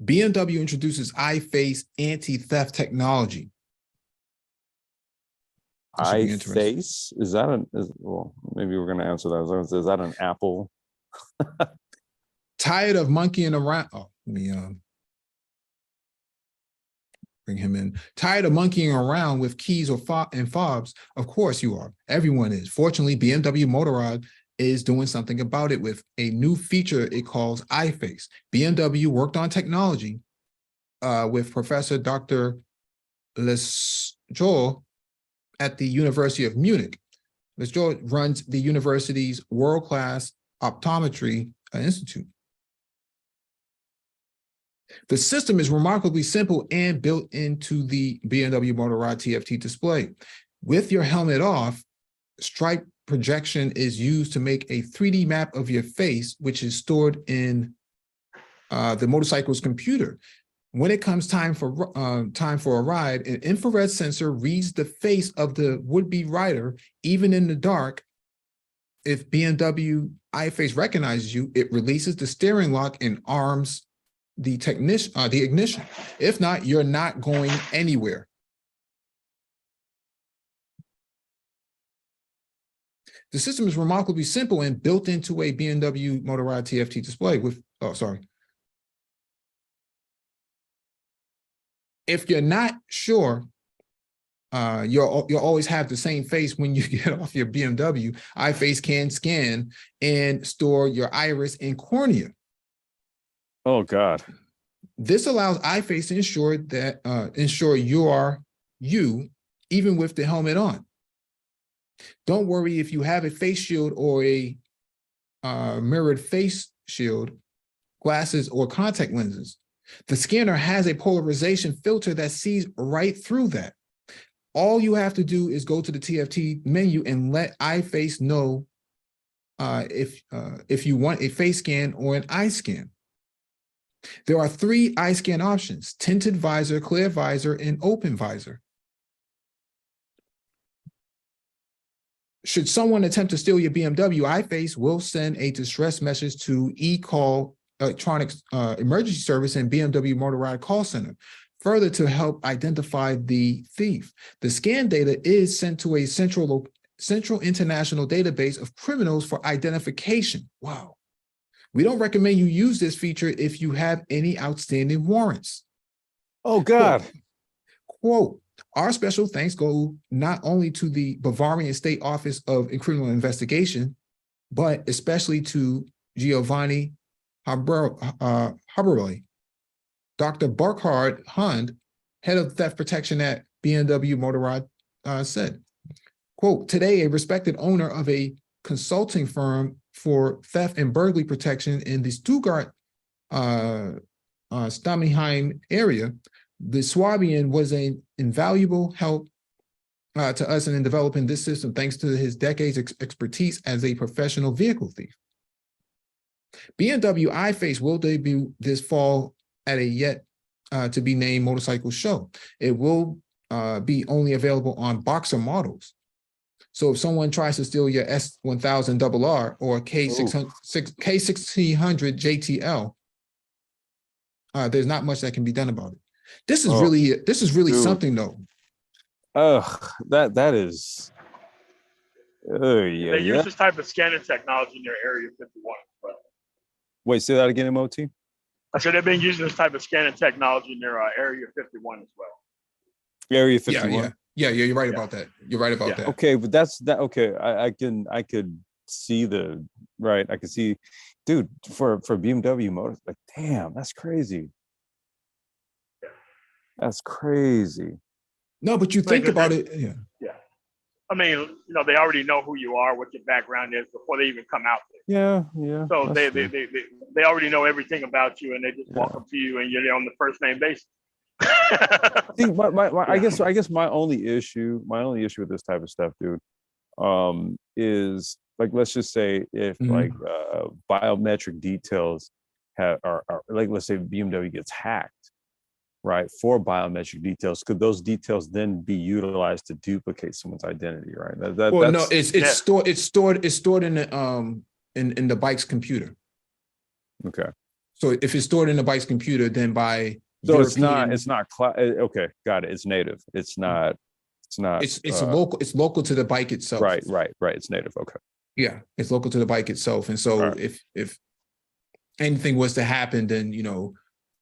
BMW introduces iFace anti-theft technology. iFace, is that well, maybe we're going to answer that. Is that an Apple? Tired of monkeying around? Oh, let me bring him in. Tired of monkeying around with keys or fobs? Of course you are. Everyone is. Fortunately, BMW Motorrad is doing something about it with a new feature it calls iFace. BMW worked on technology with Professor Dr. Lesjour at the University of Munich. Lesjour runs the university's world-class optometry institute. The system is remarkably simple and built into the BMW Motorrad TFT display. With your helmet off, stripe projection is used to make a 3D map of your face, which is stored in the motorcycle's computer. When it comes time for a ride, an infrared sensor reads the face of the would-be rider, even in the dark. If BMW iFace recognizes you, it releases the steering lock and arms the ignition. If not, you're not going anywhere. The system is remarkably simple and built into a BMW Motorrad TFT display with, oh, sorry. If you're not sure, you'll always have the same face when you get off your BMW. iFace can scan and store your iris and cornea. Oh God. This allows iFace to ensure you are you, even with the helmet on. Don't worry if you have a face shield or a mirrored face shield, glasses, or contact lenses. The scanner has a polarization filter that sees right through that. All you have to do is go to the TFT menu and let iFace know if you want a face scan or an eye scan. There are 3 eye scan options: tinted visor, clear visor, and open visor. should someone attempt to steal your BMW, iFace will send a distress message to eCall electronics emergency service and BMW Motorrad call center, further to help identify the thief. The scan data is sent to a central international database of criminals for identification. Wow. We don't recommend you use this feature if you have any outstanding warrants. Oh, God. Quote, our special thanks go not only to the Bavarian State Office of Criminal Investigation, but especially to Giovanni Haberle. Dr. Burkhard Hund, head of theft protection at BMW Motorrad, said, quote, today a respected owner of a consulting firm for theft and burglary protection in the Stuttgart Stammheim area, the Swabian was an invaluable help to us in developing this system thanks to his decades expertise as a professional vehicle thief. BMW iFace will debut this fall at a yet to be named motorcycle show. It will be only available on Boxer models. So if someone tries to steal your S1000RR or K1600 JTL, there's not much that can be done about it. This is really dude, something though. That is. They use this type of scanning technology in their Area 51 as well. Wait, say that again, MOT? I said they've been using this type of scanning technology in their Area 51 as well. Area 51. Yeah, you're right about that. You're right about that. Okay, but that's that. Okay, I could see the right. I could see, dude, for BMW Motors, like, damn, that's crazy. That's crazy. No, but you think about it. Yeah. Yeah. I mean, they already know who you are, what your background is before they even come out there. Yeah. So they already know everything about you, and they just walk up to you, and you're on the first name basis. See, I guess my only issue with this type of stuff, dude, is like, let's just say if like biometric details are like, let's say BMW gets hacked, right, for biometric details, could those details then be utilized to duplicate someone's identity, right? No, it's stored in the bike's computer. Okay. So if it's stored in the bike's computer, then by European, it's not okay, got it. It's native. It's local. It's local to the bike itself. Right. It's native. Okay. Yeah, it's local to the bike itself. And so if anything was to happen, then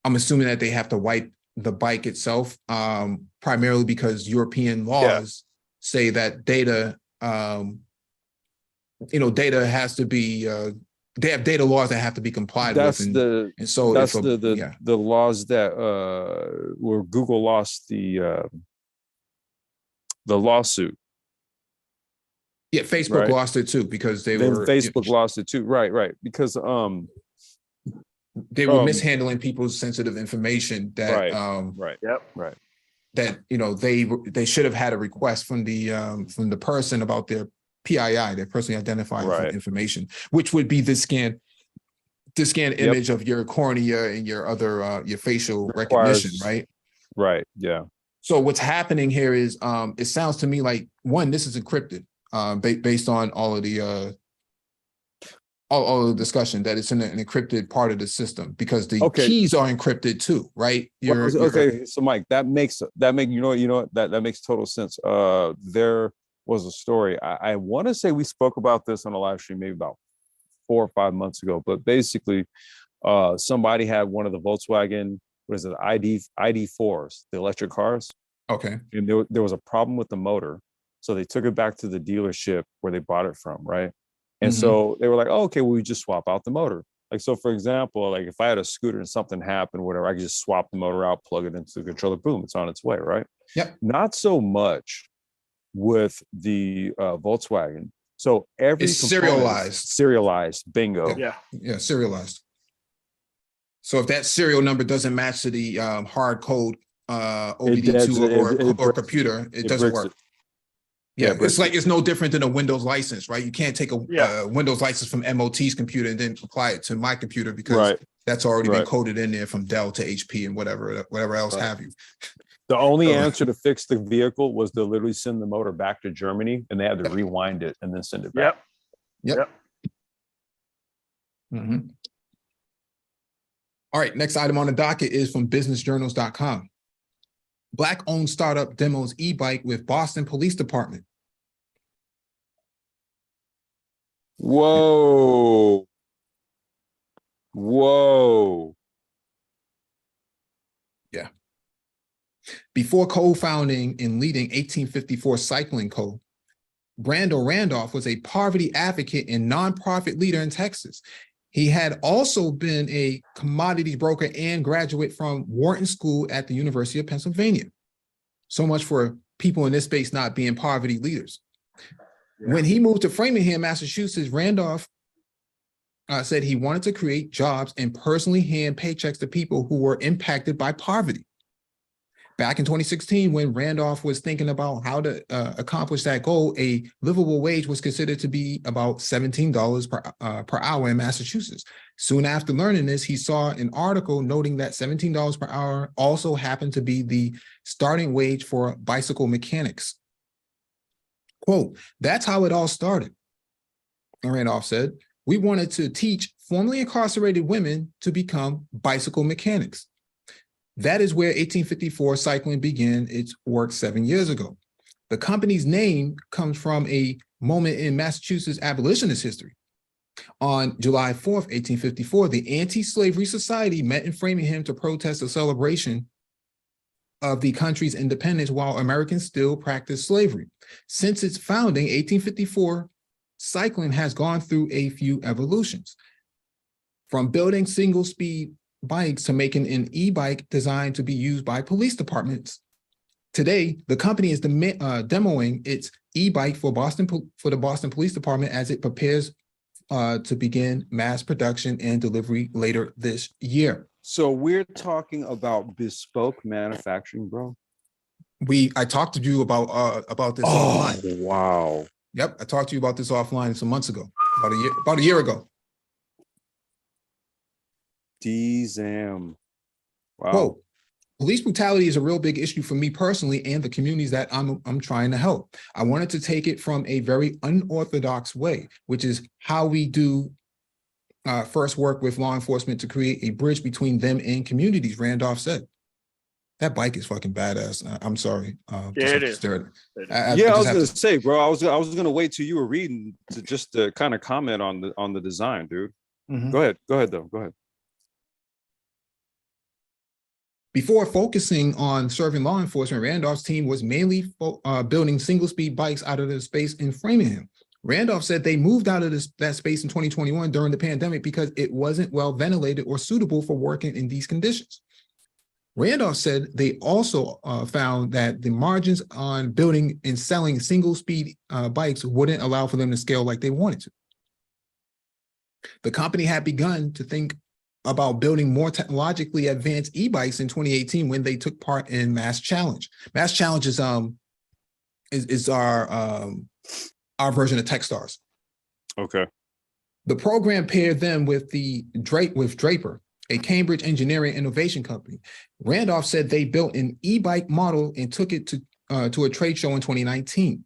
I'm assuming that they have to wipe the bike itself, primarily because European laws say that data has to be they have data laws that have to be complied with. The laws that where Google lost the lawsuit. Yeah, Facebook lost it too because Facebook lost it too. Right. Because they were mishandling people's sensitive information that that they should have had a request from the person about their PII, their personally identified information, which would be the scan image of your cornea and your other your facial recognition, right? Yeah. So what's happening here is it sounds to me like, one, this is encrypted based on all of the discussion that it's in an encrypted part of the system because the keys are encrypted too, right? So Mike, that makes total sense. There was a story. I want to say we spoke about this on a live stream maybe about 4 or 5 months ago, but basically somebody had one of the Volkswagen, ID4s, the electric cars. Okay. And there was a problem with the motor. So they took it back to the dealership where they bought it from, right? And so they were like, we just swap out the motor. Like, so for example, like if I had a scooter and something happened, whatever, I could just swap the motor out, plug it into the controller, boom, it's on its way, right? Yep. Not so much with the Volkswagen. So it's serialized, bingo. Yeah, serialized. So if that serial number doesn't match to the hard code OBD2 or computer, it doesn't work. Yeah, it's like it's no different than a Windows license, right? You can't take a Windows license from MOT's computer and then apply it to my computer because that's already been coded in there from Dell to HP and whatever else have you. The only answer to fix the vehicle was to literally send the motor back to Germany, and they had to rewind it and then send it back. Yep. Mm-hmm. All right, next item on the docket is from businessjournals.com. Black-owned startup demos e-bike with Boston Police Department. Whoa. Yeah. Before co-founding and leading 1854 Cycling Co., Brando Randolph was a poverty advocate and nonprofit leader in Texas. He had also been a commodities broker and graduate from Wharton School at the University of Pennsylvania. So much for people in this space not being poverty leaders. Yeah. When he moved to Framingham, Massachusetts, Randolph said he wanted to create jobs and personally hand paychecks to people who were impacted by poverty. Back in 2016, when Randolph was thinking about how to accomplish that goal, a livable wage was considered to be about $17 per hour in Massachusetts. Soon after learning this, he saw an article noting that $17 per hour also happened to be the starting wage for bicycle mechanics. Quote, "That's how it all started," Randolph said. "We wanted to teach formerly incarcerated women to become bicycle mechanics. That is where 1854 Cycling began its work 7 years ago. The company's name comes from a moment in Massachusetts abolitionist history. On July 4th, 1854, the Anti-Slavery Society met in Framingham to protest the celebration of the country's independence while Americans still practiced slavery. Since its founding, 1854 Cycling has gone through a few evolutions, from building single-speed bikes to making an e-bike designed to be used by police departments. Today, the company is demoing its e-bike for the Boston Police Department as it prepares to begin mass production and delivery later this year." So we're talking about bespoke manufacturing, bro. I talked to you about this offline. Wow. Yep, I talked to you about this offline some months ago, about a year ago. D-Zam. Wow. Quote, "Police brutality is a real big issue for me personally and the communities that I'm trying to help. I wanted to take it from a very unorthodox way, which is how we do first work with law enforcement to create a bridge between them and communities," Randolph said. That bike is fucking badass. I'm sorry. Yeah, it is. I was gonna say, bro. I was gonna wait till you were reading to just kind of comment on the design, dude. Mm-hmm. Go ahead, though. Go ahead. Before focusing on serving law enforcement, Randolph's team was mainly building single-speed bikes out of the space in Framingham. Randolph said they moved out of that space in 2021 during the pandemic because it wasn't well ventilated or suitable for working in these conditions. Randolph said they also found that the margins on building and selling single-speed bikes wouldn't allow for them to scale like they wanted to. The company had begun to think about building more technologically advanced e-bikes in 2018 when they took part in Mass Challenge. Mass Challenge is our version of Techstars. Okay. The program paired them with Draper, a Cambridge engineering innovation company. Randolph said they built an e-bike model and took it to a trade show in 2019.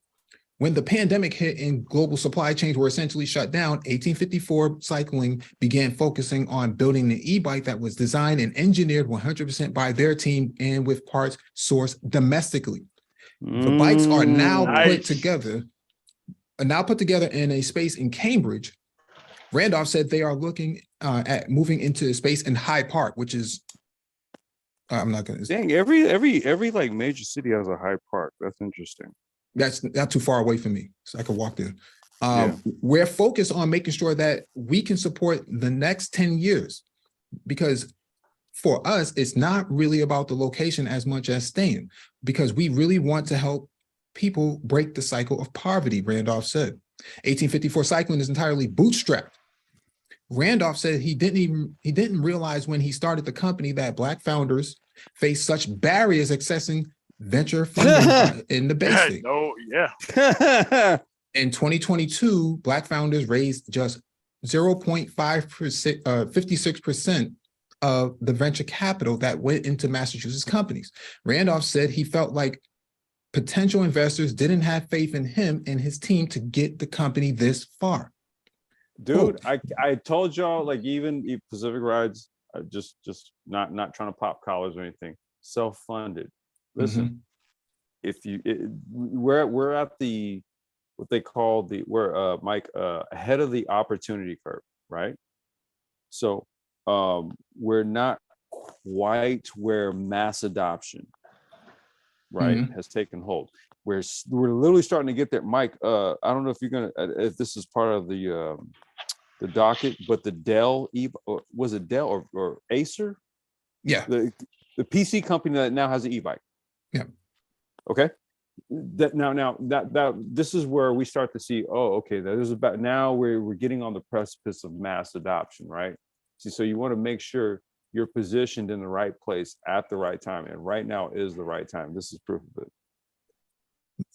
When the pandemic hit and global supply chains were essentially shut down, 1854 Cycling began focusing on building an e-bike that was designed and engineered 100% by their team and with parts sourced domestically. The bikes are now put together in a space in Cambridge. Randolph said they are looking at moving into a space in Hyde Park, which is I'm not gonna. Dang, every like major city has a Hyde Park. That's interesting. That's not too far away from me, so I could walk there. We're focused on making sure that we can support the next 10 years, because for us, it's not really about the location as much as staying, because we really want to help people break the cycle of poverty, Randolph said. 1854 Cycling is entirely bootstrapped. Randolph said he didn't realize when he started the company that Black founders face such barriers accessing venture funding in the Bay State. In 2022, Black founders raised just 0.56% of the venture capital that went into Massachusetts companies. Randolph said he felt like potential investors didn't have faith in him and his team to get the company this far. Dude, I told y'all, like, even Pacific Rides, just not trying to pop collars or anything, self-funded. Listen, if you we're at the what they call we're Mike ahead of the opportunity curve, right? So we're not quite where mass adoption, right, has taken hold. We're literally starting to get there. Mike, I don't know if you're gonna if this is part of the docket, but the Dell was it Dell or Acer? Yeah. The PC company that now has an e-bike. Yeah. Okay. That now that this is where we start to see, oh, okay, there's about now we're getting on the precipice of mass adoption, right? See, so you want to make sure you're positioned in the right place at the right time. And right now is the right time. This is proof of it.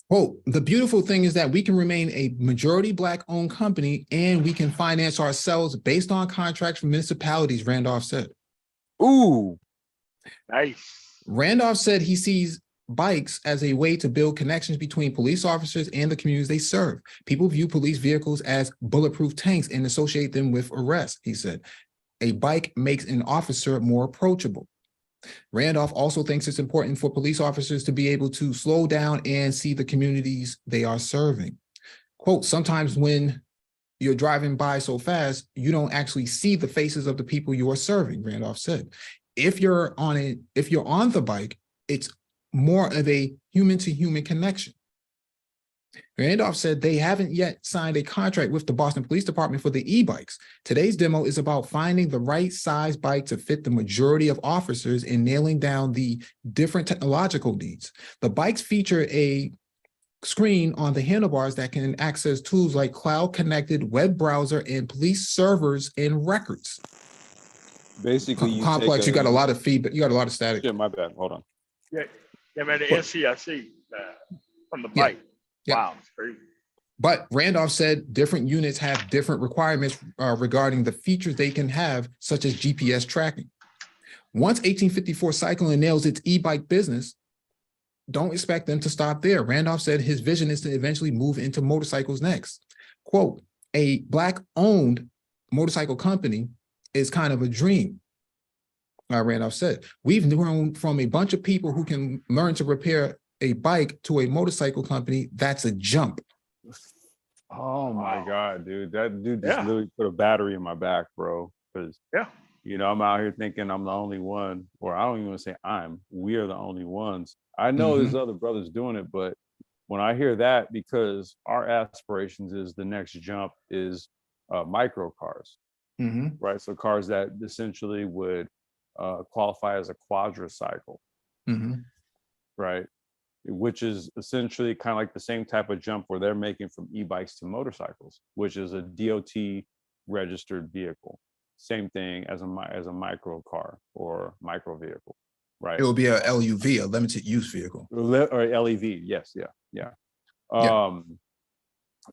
Quote, the beautiful thing is that we can remain a majority Black owned company and we can finance ourselves based on contracts from municipalities, Randolph said. Ooh. Nice. Randolph said he sees bikes as a way to build connections between police officers and the communities they serve. People view police vehicles as bulletproof tanks and associate them with arrest, he said. A bike makes an officer more approachable. Randolph also thinks it's important for police officers to be able to slow down and see the communities they are serving. Quote, sometimes when you're driving by so fast, you don't actually see the faces of the people you are serving, Randolph said. If you're on the bike, it's more of a human-to-human connection. Randolph said they haven't yet signed a contract with the Boston Police Department for the e-bikes. Today's demo is about finding the right size bike to fit the majority of officers and nailing down the different technological needs. The bikes feature a screen on the handlebars that can access tools like cloud-connected web browser and police servers and records. Basically, complex. You got a lot of feedback. You got a lot of static. Yeah, my bad. Hold on. Yeah, man. The NCIC from the bike. Yeah. Wow, it's crazy. But Randolph said different units have different requirements regarding the features they can have, such as GPS tracking. Once 1854 Cycling nails its e-bike business, don't expect them to stop there. Randolph said his vision is to eventually move into motorcycles next. Quote, a Black-owned motorcycle company is kind of a dream, Randolph said. We've grown from a bunch of people who can learn to repair a bike to a motorcycle company. That's a jump. Oh my God, dude. That dude just literally put a battery in my back, bro. Because you know, I'm out here thinking I'm the only one, or I don't even want to say we are the only ones. I know there's other brothers doing it, but when I hear that, because our aspirations is the next jump is micro cars, right? So cars that essentially would qualify as a quadricycle, right? Which is essentially kind of like the same type of jump where they're making from e-bikes to motorcycles, which is a DOT registered vehicle. Same thing as a micro car or micro vehicle, right? It will be a LUV, a limited use vehicle. Or LEV, yes, yeah.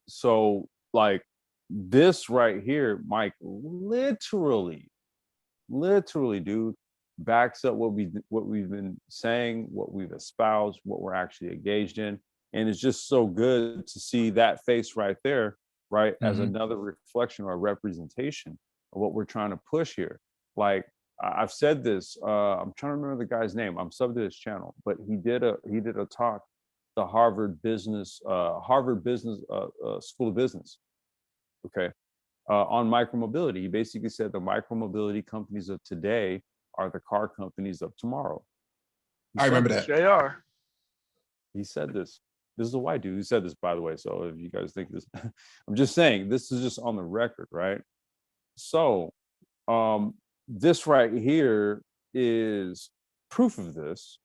So like this right here, Mike, literally, dude, backs up what we've been saying, what we've espoused, what we're actually engaged in. And it's just so good to see that face right there, right, as another reflection or representation of what we're trying to push here. Like I've said this, I'm trying to remember the guy's name. I'm subbed to his channel, but he did a talk, the Harvard Business School of Business, okay, on micromobility. He basically said the micromobility companies of today are the car companies of tomorrow. I remember that. They are. He said this. This is a white dude who said this, by the way. So if you guys think this, I'm just saying, this is just on the record, right? So this right here is proof of this,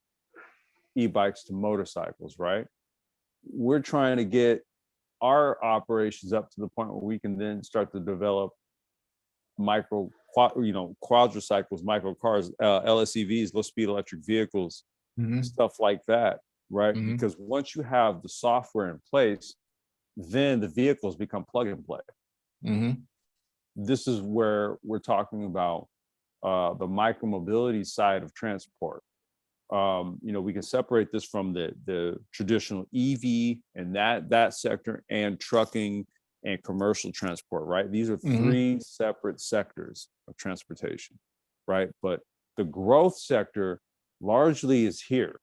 e-bikes to motorcycles, right? We're trying to get our operations up to the point where we can then start to develop quadricycles, micro cars, LSEVs, low speed electric vehicles, stuff like that, right? Because once you have the software in place, then the vehicles become plug and play. This is where we're talking about the micromobility side of transport. We can separate this from the traditional EV and that sector, and trucking and commercial transport, right? These are three separate sectors of transportation, right? But the growth sector largely is here.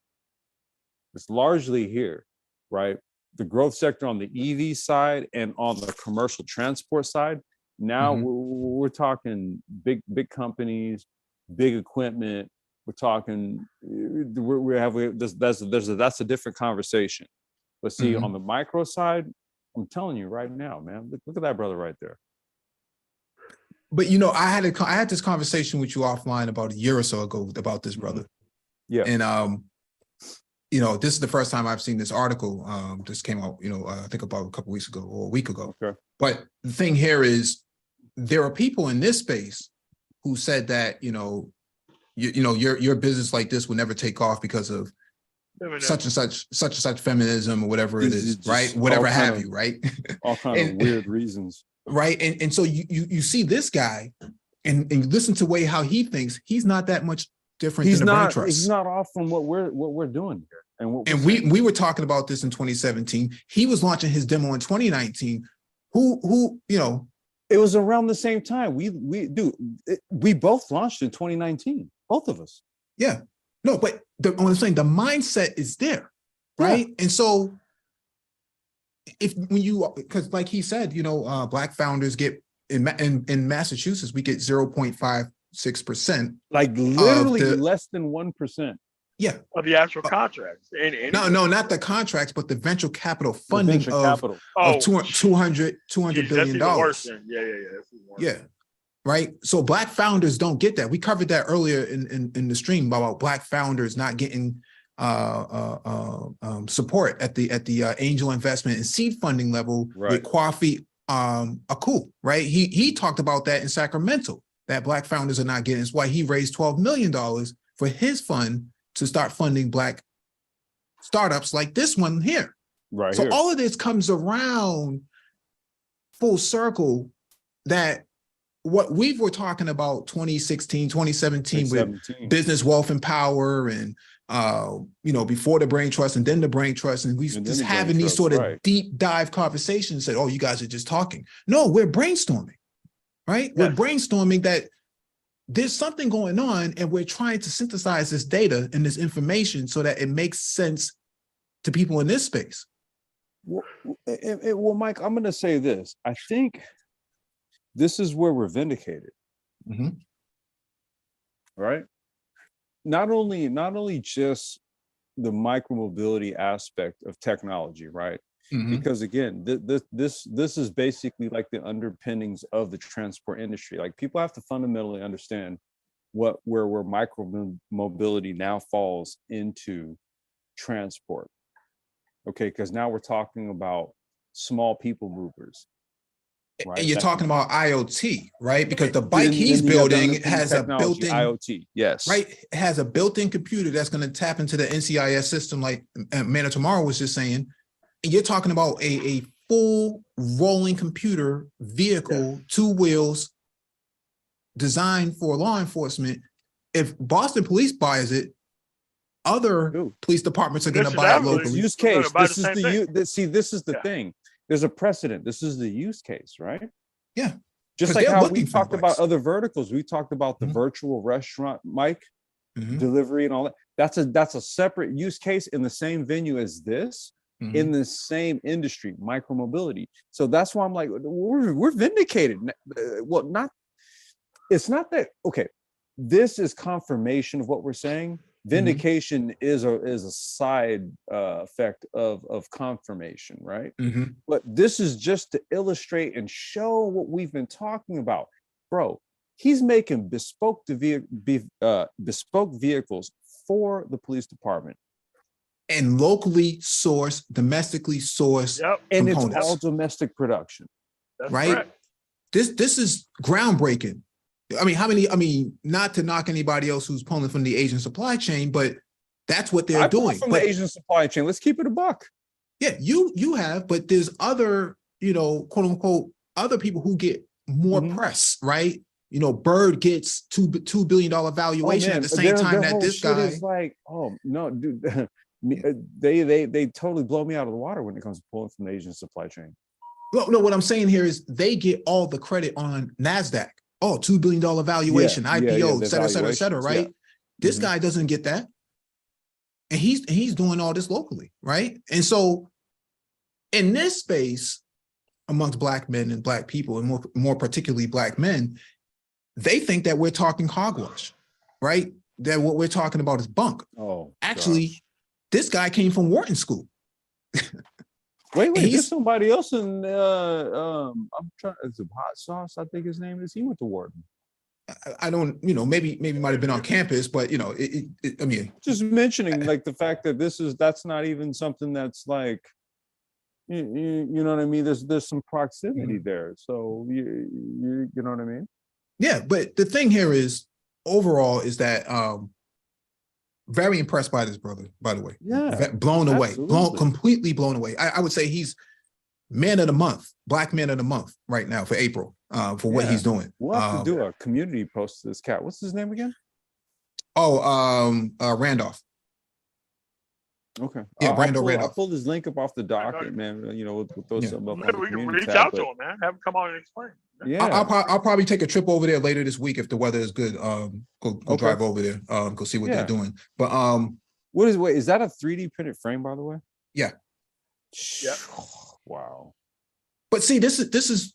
It's largely here, right? The growth sector on the EV side and on the commercial transport side. Now we're talking big companies, big equipment. We're talking. That's a different conversation. But see, on the micro side, I'm telling you right now, man. Look at that brother right there. But I had this conversation with you offline about a year or so ago about this brother. Yeah. And this is the first time I've seen this article. This came out, I think about a couple weeks ago or a week ago. Okay. But the thing here is, there are people in this space who said that your business like this will never take off because of such and such feminism or whatever it is, right? Whatever have you, right? All kind of weird reasons, right? And so you see this guy, and you listen to how he thinks. He's not that much different than the brain trust. He's not off from what we're doing here. And we were talking about this in 2017. He was launching his demo in 2019. It was around the same time. We both launched in 2019, both of us. Yeah. No, but I'm saying the mindset is there, right? Yeah. And so because like he said, Black founders get in Massachusetts, we get 0.56%. Like literally less than 1%. Yeah. Of the actual contracts. No, not the contracts, but the venture capital funding of $200 billion. Yeah. Right. So Black founders don't get that. We covered that earlier in the stream about Black founders not getting support at the angel investment and seed funding level, right, with Kwafi Akul, right? He talked about that in Sacramento, that Black founders are not getting. It's why he raised $12 million for his fund to start funding Black startups like this one here. Right. So all of this comes around full circle, that what we were talking about 2016, 2017 with business, wealth, and power, and before the brain trust and then the brain trust, and we just having these sort of deep dive conversations, said, oh, you guys are just talking. No, we're brainstorming, right? Yes. We're brainstorming that there's something going on, and we're trying to synthesize this data and this information so that it makes sense to people in this space. Well, Mike, I'm going to say this. I think this is where we're vindicated. Right? Not only just the micromobility aspect of technology, right? Because again, this is basically like the underpinnings of the transport industry. Like, people have to fundamentally understand where micromobility now falls into transport. Okay, because now we're talking about small people movers. Right? And you're talking about IoT, right? Because the bike he's building has a built-in IoT, yes, right? It has a built-in computer that's going to tap into the NCIS system, like Man of Tomorrow was just saying. And you're talking about a full rolling computer vehicle, 2 wheels, designed for law enforcement. If Boston Police buys it, other police departments are going to buy it locally. Use case. This is the thing. There's a precedent. This is the use case, right? Yeah. Just like how we talked about other verticals. We talked about the virtual restaurant, Mike, delivery and all that. That's a separate use case in the same venue as this, in the same industry, micromobility. So that's why I'm like, we're vindicated. Well, it's not that, okay, this is confirmation of what we're saying. Vindication is a side effect of confirmation, right? But this is just to illustrate and show what we've been talking about. Bro, he's making bespoke vehicles for the police department. And locally sourced, domestically sourced and components. It's all domestic production. That's right? Correct. This is groundbreaking. Not to knock anybody else who's pulling from the Asian supply chain, but that's what they're doing. From the Asian supply chain, let's keep it a buck. Yeah, you have, but there's other, quote unquote, other people who get more press, right? Bird gets $2 billion valuation at the same time that this guy is like, oh no, dude, they totally blow me out of the water when it comes to pulling from the Asian supply chain. No, what I'm saying here is they get all the credit on NASDAQ. Oh, $2 billion valuation, IPO, et cetera, right? This guy doesn't get that. And he's doing all this locally, right? And so in this space, amongst Black men and Black people, and more particularly Black men, they think that we're talking hogwash, right? That what we're talking about is bunk. Oh, actually, gosh. This guy came from Wharton School. wait, there's somebody else in I'm trying. It's Hot Sauce, I think his name is. He went to Wharton. I don't, maybe might have been on campus, but I mean, just mentioning like the fact that that's not even something that's like, you know what I mean? There's some proximity there, so you know what I mean? Yeah, but the thing here is overall is that very impressed by this brother, by the way. Yeah, blown away, completely blown away. I would say he's man of the month, Black man of the month right now for April, for what he's doing. We'll have to do a community post to this cat. What's his name again? Randolph. Okay. Yeah, Randolph. I pulled his link up off the docket, man. We'll throw something up. Maybe we can reach out to him, man. Have him come on and explain. Yeah, I'll probably take a trip over there later this week if the weather is good. Go drive over there. Go see what they're doing. But is that a 3D printed frame, by the way? Yeah. Yeah. Wow. But see, this is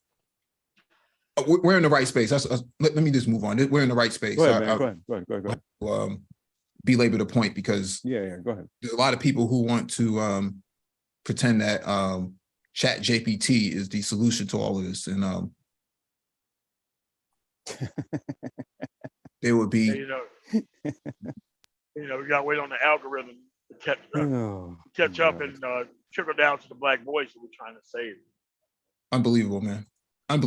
we're in the right space. Let me just move on. We're in the right space. Go ahead. Belabor the point because go ahead. There's a lot of people who want to pretend that Chat GPT is the solution to all of this, and there would be we gotta wait on the algorithm to catch up and trickle down to the Black boys that we're trying to save. Unbelievable, man. Let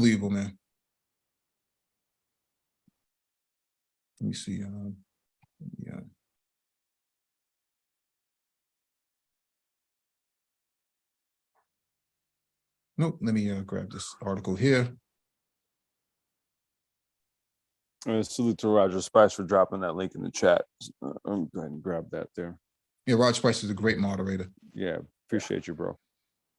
me see. Nope. Let me grab this article here. Salute to Roger Spice for dropping that link in the chat. I'm go ahead and grab that there. Yeah, Roger Spice is a great moderator. Yeah, appreciate you, bro.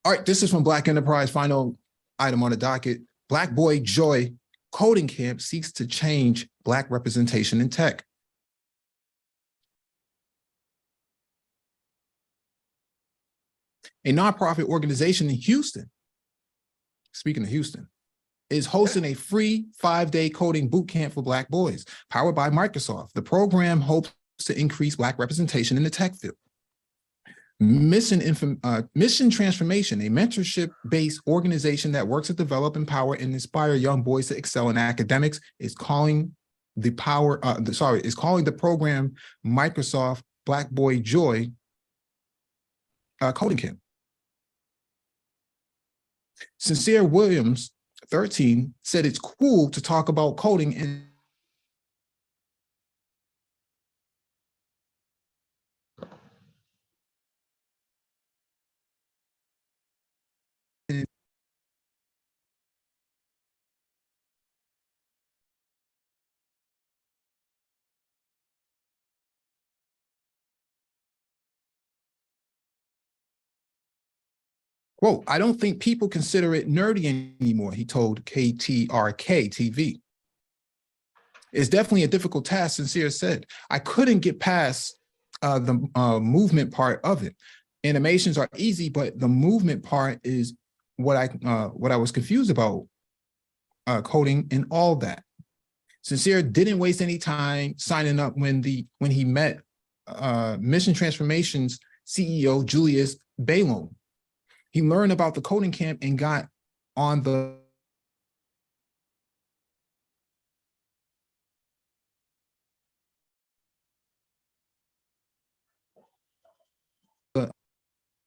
All right, this is from Black Enterprise. Final item on the docket. Black Boy Joy Coding Camp seeks to change Black representation in tech. A nonprofit organization in Houston, speaking of Houston, is hosting a free 5-day coding boot camp for Black boys, powered by Microsoft. The program hopes to increase Black representation in the tech field. Mission Transformation, a mentorship-based organization that works to develop, empower, and inspire young boys to excel in academics, is calling the program Microsoft Black Boy Joy Coding Camp. Sincere Williams, 13, said it's cool to talk about coding and quote, I don't think people consider it nerdy anymore, he told KTRK TV. It's definitely a difficult task, Sincere said. I couldn't get past the movement part of it. Animations are easy, but the movement part is what I was confused about, coding and all that. Sincere didn't waste any time signing up when he met Mission Transformation's CEO, Julius Bailon. He learned about the coding camp and got on the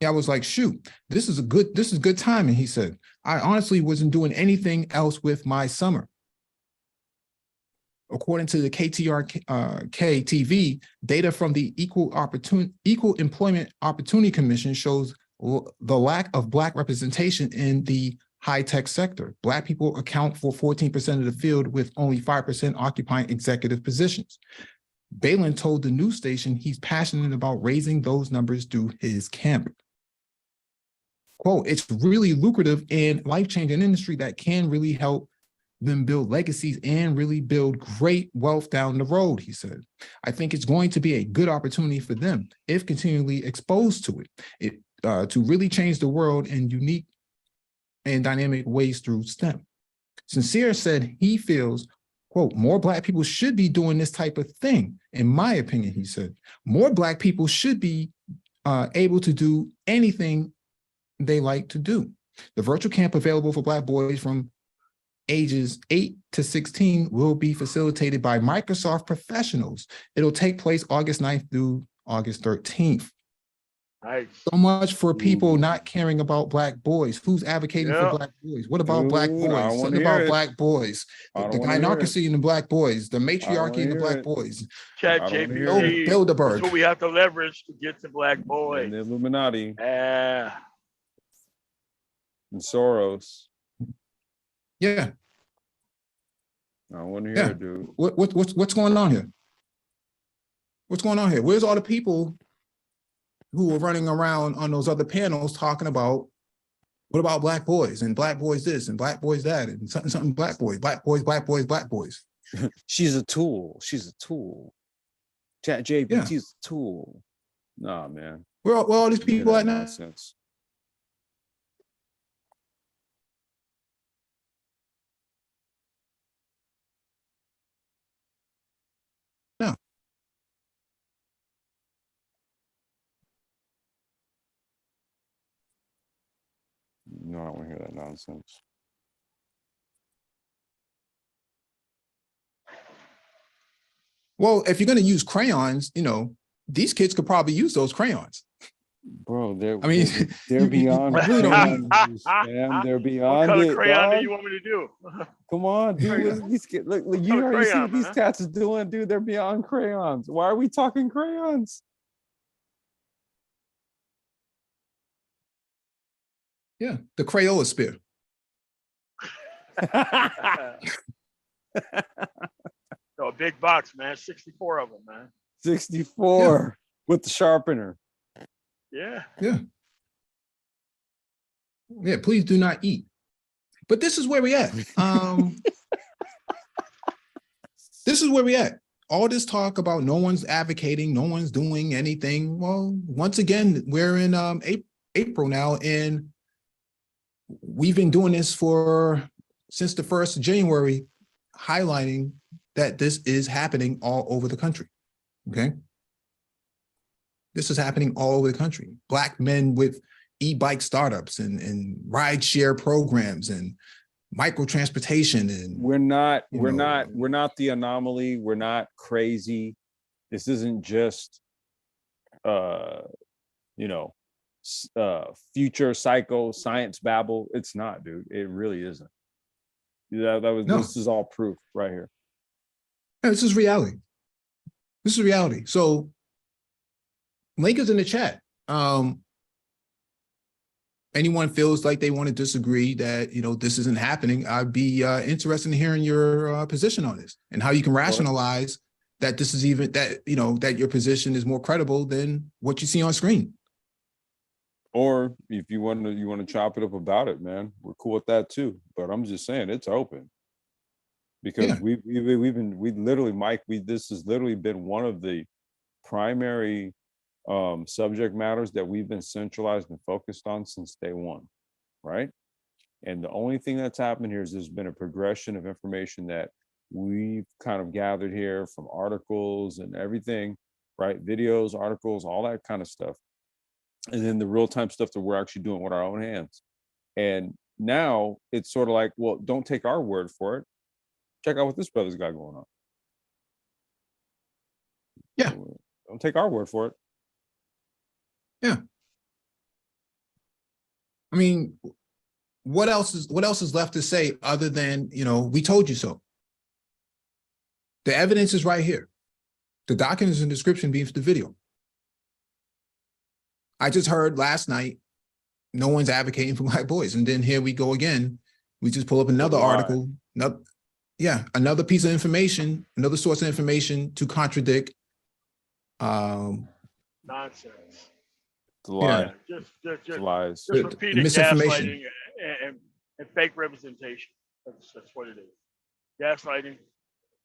I was like, shoot, this is good timing, he said. I honestly wasn't doing anything else with my summer. According to the KTRK TV, data from the Equal Employment Opportunity Commission shows the lack of Black representation in the high-tech sector. Black people account for 14% of the field, with only 5% occupying executive positions. Balin told the news station he's passionate about raising those numbers through his camp. Quote, it's really lucrative and life-changing industry that can really help them build legacies and really build great wealth down the road, he said. I think it's going to be a good opportunity for them, if continually exposed to it, to really change the world in unique and dynamic ways through STEM. Sincere said he feels, quote, more Black people should be doing this type of thing. In my opinion, he said, more Black people should be able to do anything they like to do. The virtual camp available for Black boys from ages 8 to 16 will be facilitated by Microsoft professionals. It'll take place August 9th through August 13th. Nice. So much for people not caring about Black boys. Who's advocating for Black boys? What about Black boys? Something about Black boys. The gynocracy in the Black boys, the matriarchy in the Black boys. Chat GPT. Bilderberg. That's what we have to leverage to get to Black boys. And the Illuminati. Yeah. And Soros. Yeah. I want to hear it, dude. What's going on here? What's going on here? Where's all the people who were running around on those other panels talking about, what about Black boys and Black boys this and Black boys that and something Black boys, Black boys, Black boys, Black boys. She's a tool. She's a tool. Chat JPT's a tool. Nah, man. Where all these people at now? Nonsense. No. No, I don't want to hear that nonsense. Well, if you're going to use crayons, you know, these kids could probably use those crayons. Bro, they're you beyond really don't crayons, man. They're beyond what color it, crayon dog. do you want me to do? Come on, dude. Look, these kids, look, you already see what these man. cats is doing, dude. They're beyond crayons. Why are we talking crayons? Yeah, the Crayola spear. No, a big box, man. 64 of them, man. 64 with the sharpener. Yeah. Yeah. Yeah, please do not eat. But this is where we at. This is where we at. All this talk about no one's advocating, no one's doing anything. Well, once again, we're in April now, and we've been doing this since the 1st of January, highlighting that this is happening all over the country, okay? This is happening all over the country. Black men with e-bike startups and ride-share programs and micro-transportation. And we're not the anomaly. We're not crazy. This isn't just, future psycho science babble. It's not, dude. It really isn't. This is all proof right here. Yeah, this is reality. This is reality. So link is in the chat. Anyone feels like they want to disagree that, this isn't happening, I'd be interested in hearing your position on this and how you can rationalize that this is even that, that your position is more credible than what you see on screen. Or if you want to chop it up about it, man, we're cool with that too. But I'm just saying it's open. Because this has literally been one of the primary subject matters that we've been centralized and focused on since day one, right? And the only thing that's happened here is there's been a progression of information that we've kind of gathered here from articles and everything, right? Videos, articles, all that kind of stuff. And then the real-time stuff that we're actually doing with our own hands. And now it's sort of like, well, don't take our word for it. Check out what this brother's got going on. Yeah. Don't take our word for it. Yeah. I mean, what else is left to say other than, we told you so? The evidence is right here. The documents and description being the video. I just heard last night no one's advocating for black boys. And then here we go again. We just pull up another article, another piece of information, another source of information to contradict. Nonsense. It's a lie. Yeah, just lies. Just repeated gaslighting and fake representation. That's what it is. Gaslighting,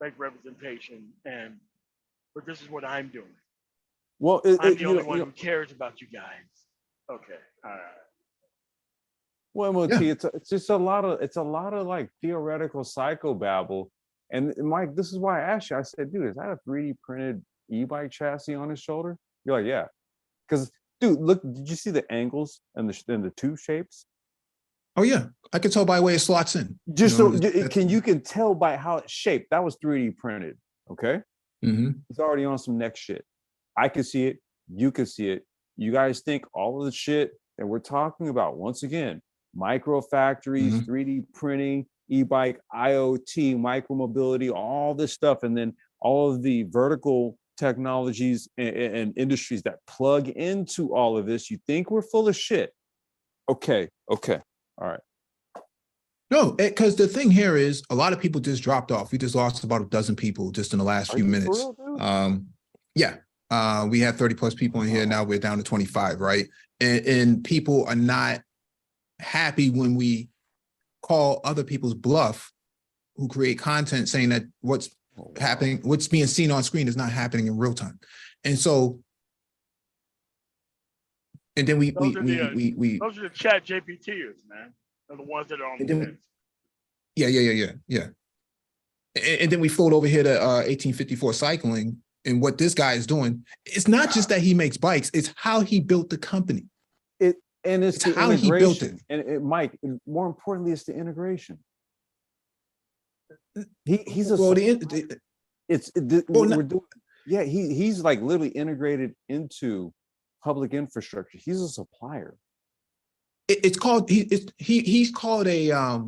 fake representation, but this is what I'm doing. Well, I'm the only one who cares about you guys. Okay, all right. Well, MOT, it's just a lot of like theoretical psychobabble. And Mike, this is why I asked you. I said, dude, is that a 3D printed e-bike chassis on his shoulder? You're like, yeah. Because, dude, look, did you see the angles and the tube shapes? Oh yeah, I can tell by the way it slots in. Just you can tell by how it's shaped. That was 3D printed. Okay. Mm-hmm. It's already on some next shit. I could see it. You could see it. You guys think all of the shit that we're talking about, once again, micro factories, 3D printing, e-bike, IoT, micromobility, all this stuff, and then all of the vertical technologies and industries that plug into all of this. You think we're full of shit. Okay. All right. No, because the thing here is a lot of people just dropped off. We just lost about a dozen people just in the last few minutes. We had 30 plus people in here. Now we're down to 25, right? And people are not happy when we call other people's bluff who create content saying that what's happening, what's being seen on screen is not happening in real time. And so, and then those are the chat JPTers, man. They're the ones that are on the fence. Yeah. And then we float over here to 1854 cycling, and what this guy is doing, it's not just that he makes bikes, it's how he built the company. It's how he built it. And Mike, more importantly, it's the integration. He's a he's like literally integrated into public infrastructure. He's a supplier. It's called he's called a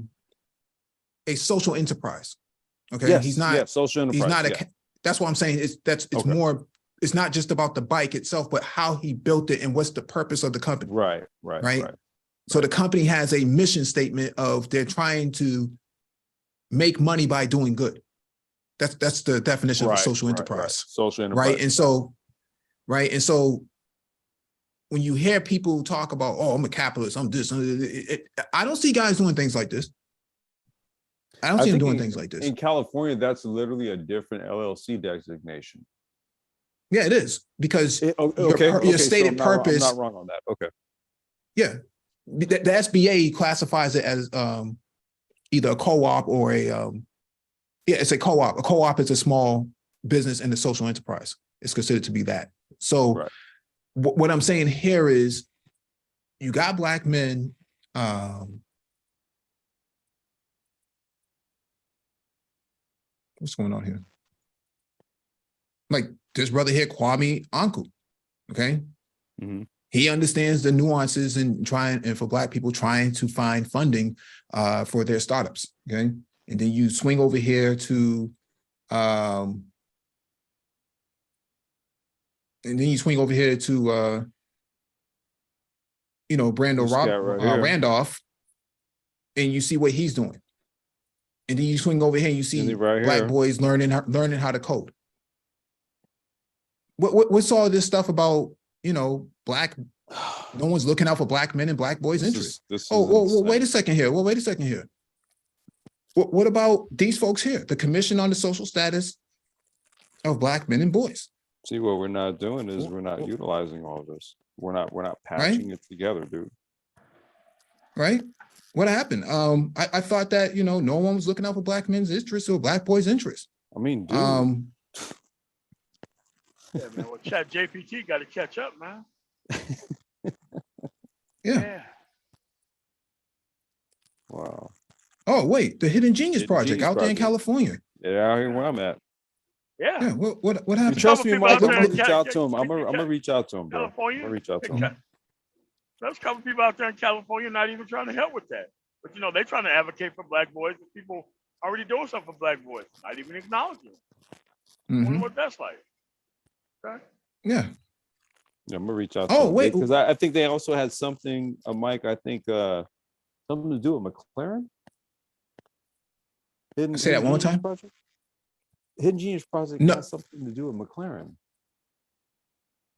social enterprise. Okay, yes, he's not social enterprise. He's not that's what I'm saying. It's more. It's not just about the bike itself, but how he built it and what's the purpose of the company. Right. So the company has a mission statement of they're trying to make money by doing good. That's the definition of a social enterprise. Social enterprise. And so when you hear people talk about, oh, I'm a capitalist, I'm this, I don't see guys doing things like this. I don't see them doing things like this. In California, that's literally a different LLC designation. Yeah, it is, because your stated purpose. I'm not wrong on that. Okay. Yeah, the SBA classifies it as either a co-op or it's a co-op. A co-op is a small business and a social enterprise. It's considered to be that. So what I'm saying here is you got black men. What's going on here? Like this brother here, Kwame Anku, okay? Mm-hmm. He understands the nuances and for black people trying to find funding for their startups, okay? And then you swing over here to, Brando Randolph, and you see what he's doing. And then you swing over here and you see black boys learning how to code. What's all this stuff about, black, no one's looking out for black men and black boys' interests? Wait a second here. What about these folks here? The Commission on the Social Status of Black Men and Boys. See, what we're not doing is we're not utilizing all of this. We're not patching it together, dude. Right? What happened? I thought that, no one was looking out for black men's interests or black boys' interests. I mean, dude. Yeah, man. Well, Chat JPT got to catch up, man. Yeah. Wow. Oh, wait, the Hidden Genius Project out there in California. Yeah, out here where I'm at. Yeah. What happened? Trust me, Mike, I'm gonna reach out to him. I'm gonna reach out to him, bro. California. I'm gonna reach out to him. There's a couple people out there in California not even trying to help with that. But they're trying to advocate for black boys, but people already doing something for black boys, not even acknowledging it. I wonder what that's like. Okay. Yeah. Yeah, I'm gonna reach out. Oh, to wait. because I think they also had something, Mike. I think something to do with McLaren. Say that one more Genius time. Project. Hidden Genius Project No. has something to do with McLaren.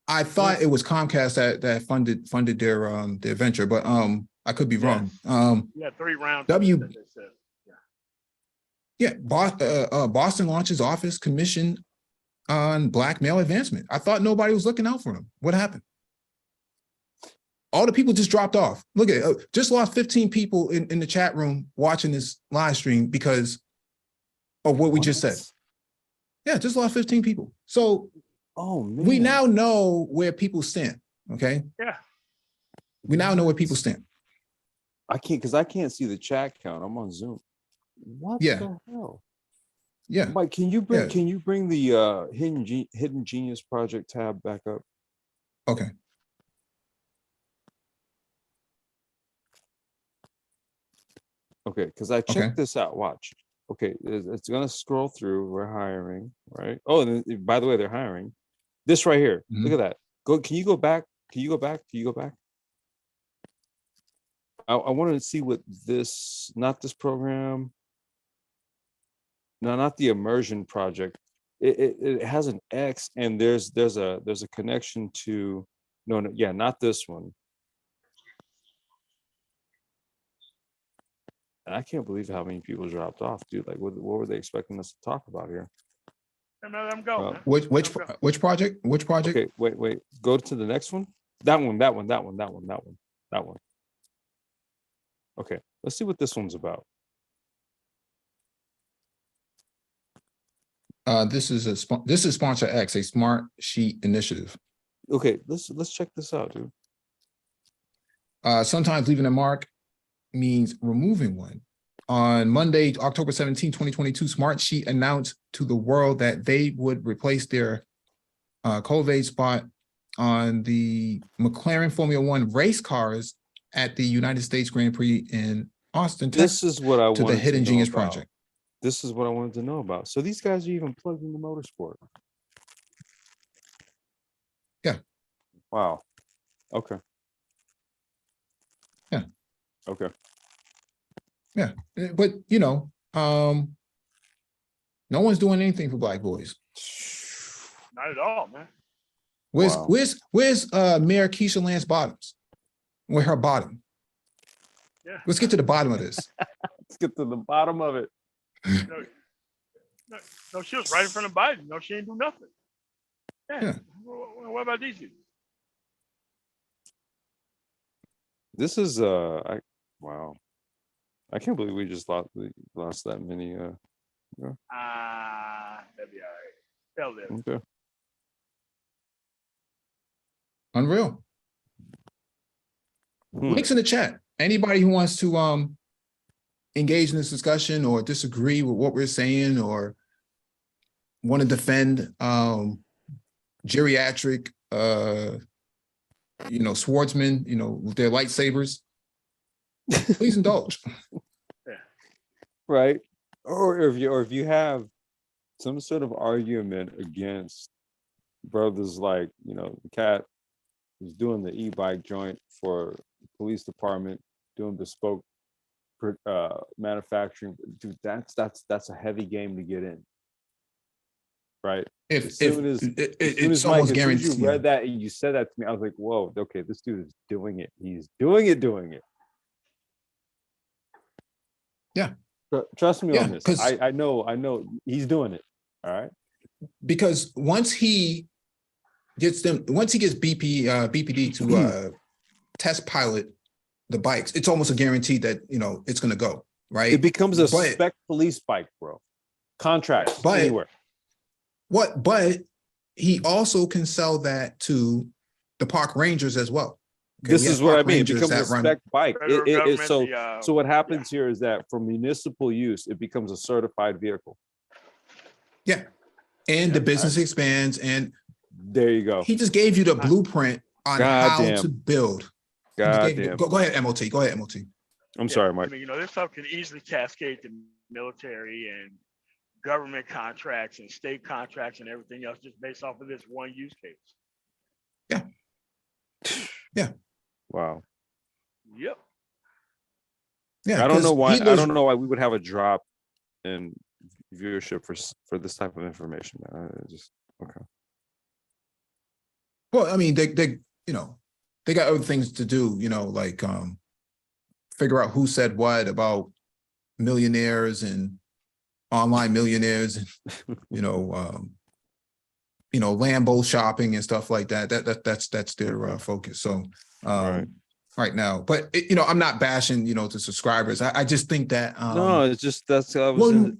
I thought it was Comcast that funded their venture, but I could be wrong. Yeah, 3 rounds. W. Yeah, Boston launches office commission on Black male advancement. I thought nobody was looking out for him. What happened? All the people just dropped off. Look at it. Just lost 15 people in the chat room watching this live stream because of what we just said. Yeah, just lost 15 people. So we now know where people stand. Okay. Yeah. We now know where people stand. I can't see the chat count. I'm on Zoom. What the hell? Yeah. Mike, can you bring the Hidden Genius Project tab back up? Okay. Okay, because I checked this out. Watch. Okay, it's gonna scroll through. We're hiring, right? Oh, and by the way, they're hiring. This right here. Look at that. Can you go back? Can you go back? I wanted to see what this, not this program. No, not the immersion project. It has an X, and there's a connection to not this one. And I can't believe how many people dropped off, dude. Like, what were they expecting us to talk about here? Let them go. Which project? Which project? Okay, wait. Go to the next one. That one. Okay, let's see what this one's about. This is Sponsor X, a smart sheet initiative. Okay, let's check this out, dude. Sometimes leaving a mark means removing one. On Monday, October 17, 2022, Smart Sheet announced to the world that they would replace their Colvade spot on the McLaren Formula One race cars at the United States Grand Prix in Austin, Texas. This is what I wanted to the Hidden Genius about. Project. This is what I wanted to know about. So these guys are even plugged into motorsport. Yeah. Wow. Okay. Yeah. Okay. Yeah, but no one's doing anything for Black boys. Not at all, man. Where's Mayor Keisha Lance Bottoms? Where her bottom? Yeah. Let's get to the bottom of this. Let's get to the bottom of it. No, she was right in front of Biden. No, she ain't do nothing. Yeah. What about these people? This is wow. I can't believe we just lost that many. That'd be all right. They'll live. Okay. Unreal. Links in the chat. Anybody who wants to engage in this discussion or disagree with what we're saying or want to defend geriatric swordsmen, with their lightsabers, please indulge. Right. Or if you have some sort of argument against brothers like, the cat who's doing the e-bike joint for the police department, doing bespoke manufacturing, dude, that's a heavy game to get in. Right. As soon as you read that and you said that to me, I was like, whoa, okay, this dude is doing it. He's doing it. Yeah. Trust me on this. I know he's doing it. All right. Because once he gets BPD to test pilot the bikes, it's almost a guarantee that it's going to go right. It becomes a spec police bike, bro. Contract anywhere. But he also can sell that to the park rangers as well. Okay, this is what I mean. It becomes a spec bike. So what happens here is that for municipal use, it becomes a certified vehicle. Yeah. And the business expands, and there you go. He just gave you the blueprint on how to build. Go ahead, MOT. Go ahead, MOT. I'm sorry, Mike. This stuff can easily cascade to military and government contracts and state contracts and everything else just based off of this one use case. Yeah. Wow. Yep. Yeah, I don't know why. I Hitler's, don't know why we would have a drop in viewership for this type of information. Just okay. well, I mean, they you know, they got other things to do, you know, like figure out who said what about millionaires and online millionaires and Lambo shopping and stuff like that. That's their focus. So Right. right now, but I'm not bashing to subscribers. I just think that No, it's just that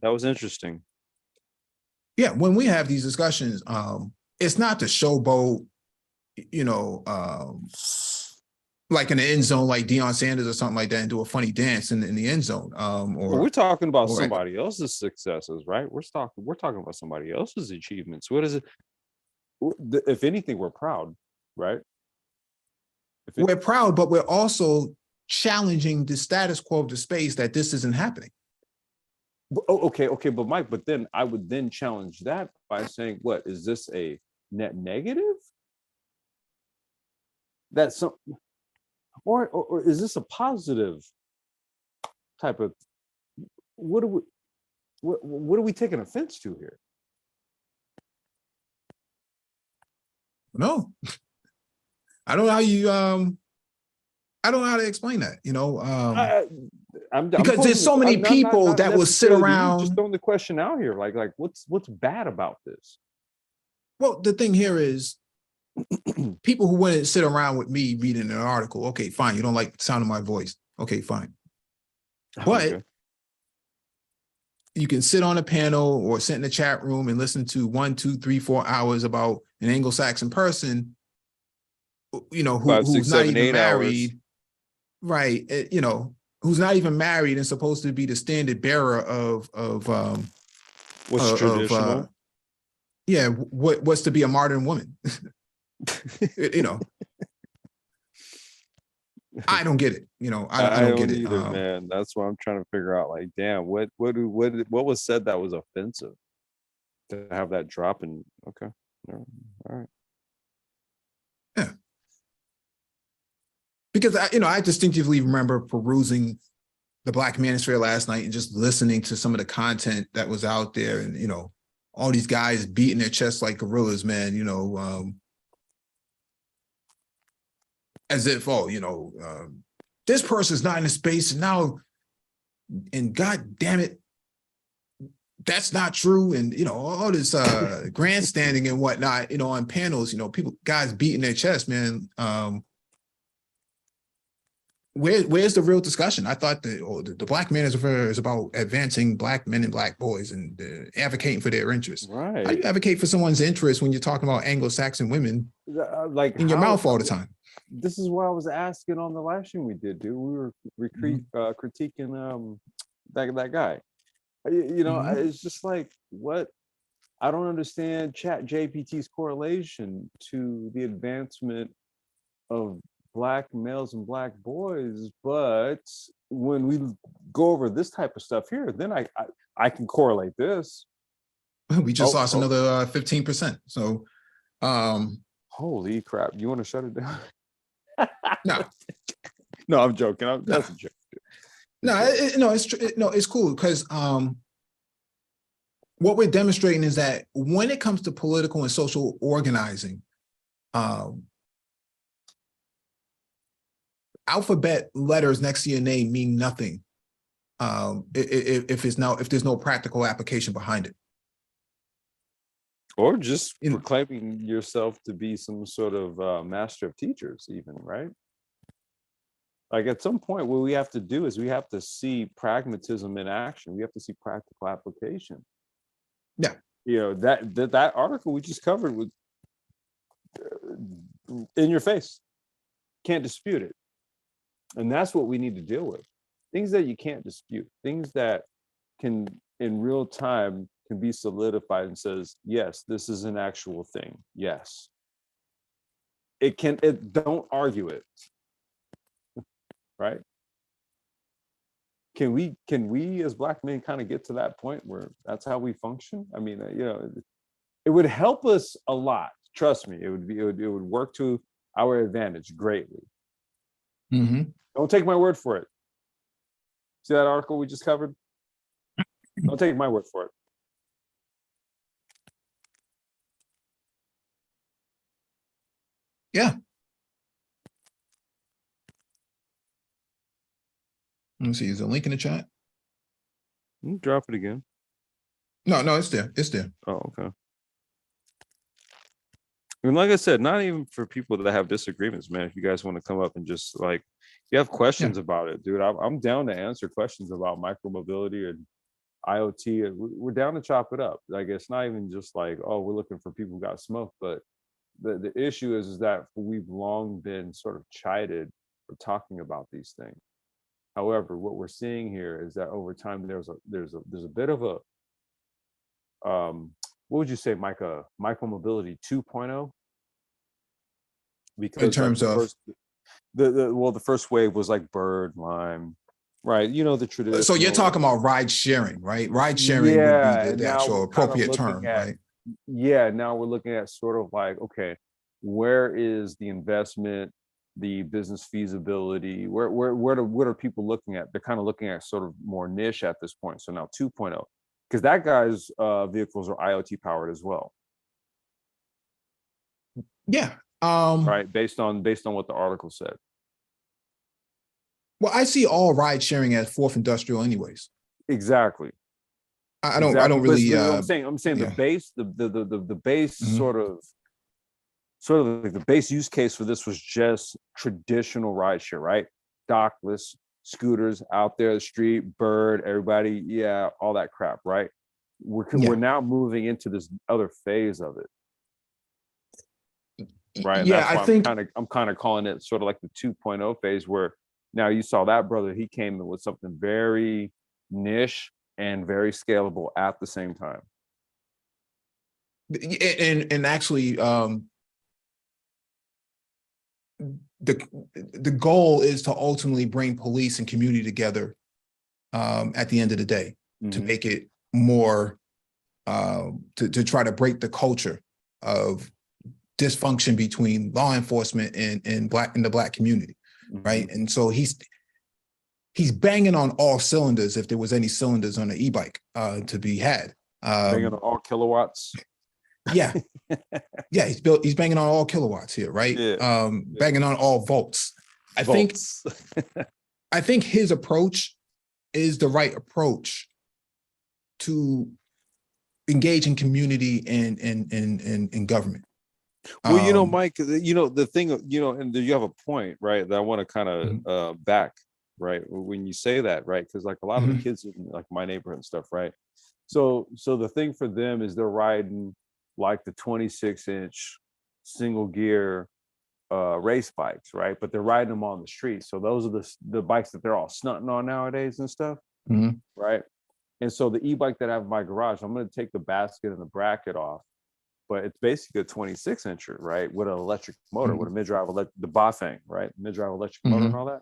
was interesting. Yeah, when we have these discussions, it's not to showboat, like in the end zone, like Deion Sanders or something like that, and do a funny dance in the end zone. Well, we're talking about or- somebody else's successes, right? We're talking about somebody else's achievements. What is it? If anything, we're proud, right? We're proud, but we're also challenging the status quo of the space that this isn't happening. Okay, but Mike, but then I would then challenge that by saying, what is this a net negative? That's some, or is this a positive type of? What are we taking offense to here? No, I don't know how you I don't know how to explain that. Because there's so many people that will sit around. Just throwing the question out here, like what's bad about this? Well, the thing here is, people who wouldn't sit around with me reading an article. Okay, fine. You don't like the sound of my voice. Okay, fine. But Okay. you can sit on a panel or sit in the chat room and listen to 1, 2, 3, 4 hours about an Anglo-Saxon person, who's not even married. Hours. Right. Who's not even married and supposed to be the standard bearer of What's traditional? What's to be a modern woman? I don't get it. I don't get it either, man. That's what I'm trying to figure out. Like, damn, what was said that was offensive to have that drop? And okay, all right. Yeah. Because I distinctively remember perusing the Black Manosphere last night and just listening to some of the content that was out there, and all these guys beating their chests like gorillas, man. As if this person's not in the space and now, and God damn it, that's not true, and all this grandstanding and whatnot, on panels, guys beating their chest, man. Where's the real discussion? I thought the Black Manosphere is about advancing Black men and Black boys and advocating for their interests. Right. How do you advocate for someone's interests when you're talking about Anglo-Saxon women in your mouth all the time? This is what I was asking on the last stream we did, dude. We were critiquing that guy. It's just like, what? I don't understand ChatGPT's correlation to the advancement of Black males and Black boys, but when we go over this type of stuff here, then I can correlate this. We just lost another 15%. So, holy crap! You want to shut it down? No, I'm joking. That's a joke. It's cool because what we're demonstrating is that when it comes to political and social organizing, alphabet letters next to your name mean nothing if there's no practical application behind it. Or just proclaiming yourself to be some sort of master of teachers, even, right? Like, at some point, what we have to do is we have to see pragmatism in action. We have to see practical application. Yeah. That article we just covered was in your face. Can't dispute it. And that's what we need to deal with. Things that you can't dispute, things that can, in real time, can be solidified and says, yes, this is an actual thing. Yes. Don't argue it. Right? Can we as Black men kind of get to that point where that's how we function? I mean, it would help us a lot. Trust me, it would work to our advantage greatly. Mm-hmm. Don't take my word for it. See that article we just covered? Don't take my word for it. Yeah. Let me see. Is there a link in the chat? Drop it again. No, it's there. It's there. Oh, okay. And like I said, not even for people that have disagreements, man. If you guys want to come up and just like, if you have questions about it, dude, I'm down to answer questions about micromobility and IoT. We're down to chop it up. Like, it's not even just like, oh, we're looking for people who got smoke, but the issue is that we've long been sort of chided for talking about these things. However, what we're seeing here is that over time there's a bit of a what would you say, Micah, micromobility 2.0? Because In terms of the first wave was like Bird, Lime, right? You know, the traditional. so you're talking about ride sharing, right? Ride sharing would be the actual appropriate term, right? Yeah, now we're looking at sort of like, okay, where is the investment, the business feasibility? What are people looking at? They're kind of looking at sort of more niche at this point. So now 2.0, because that guy's vehicles are IoT powered as well. Yeah. Right, based on what the article said. Well, I see all ride sharing as fourth industrial anyways. Exactly. I don't really I'm saying yeah. the base, the base sort of like the base use case for this was just traditional rideshare, right? Dockless scooters out there, the street, Bird, everybody, yeah, all that crap, right? We're now moving into this other phase of it. Right. And yeah, that's why I'm kind of calling it sort of like the 2.0 phase, where now you saw that brother, he came in with something very niche and very scalable at the same time. And actually the goal is to ultimately bring police and community together at the end of the day, to make it more to try to break the culture of dysfunction between law enforcement and the black community, right? And so he's banging on all cylinders, if there was any cylinders on the e-bike to be had. Banging on all kilowatts. Yeah, yeah, he's banging on all kilowatts here, right? Yeah. Banging on all volts. I think his approach is the right approach to engage in community and government. Well, you know, Mike, you know, the thing, you know, and you have a point, right, that I want to kind of back, right, when you say that, right, because like a lot of the kids in like my neighborhood and stuff, right, so the thing for them is they're riding like the 26-inch single gear race bikes, right, but they're riding them on the street. So those are the bikes that they're all stunting on nowadays and stuff, right? And so the e-bike that I have in my garage, I'm going to take the basket and the bracket off, but it's basically a 26-incher, right, with an electric motor, with a mid-drive the Bafang, right, mid-drive electric motor and all that.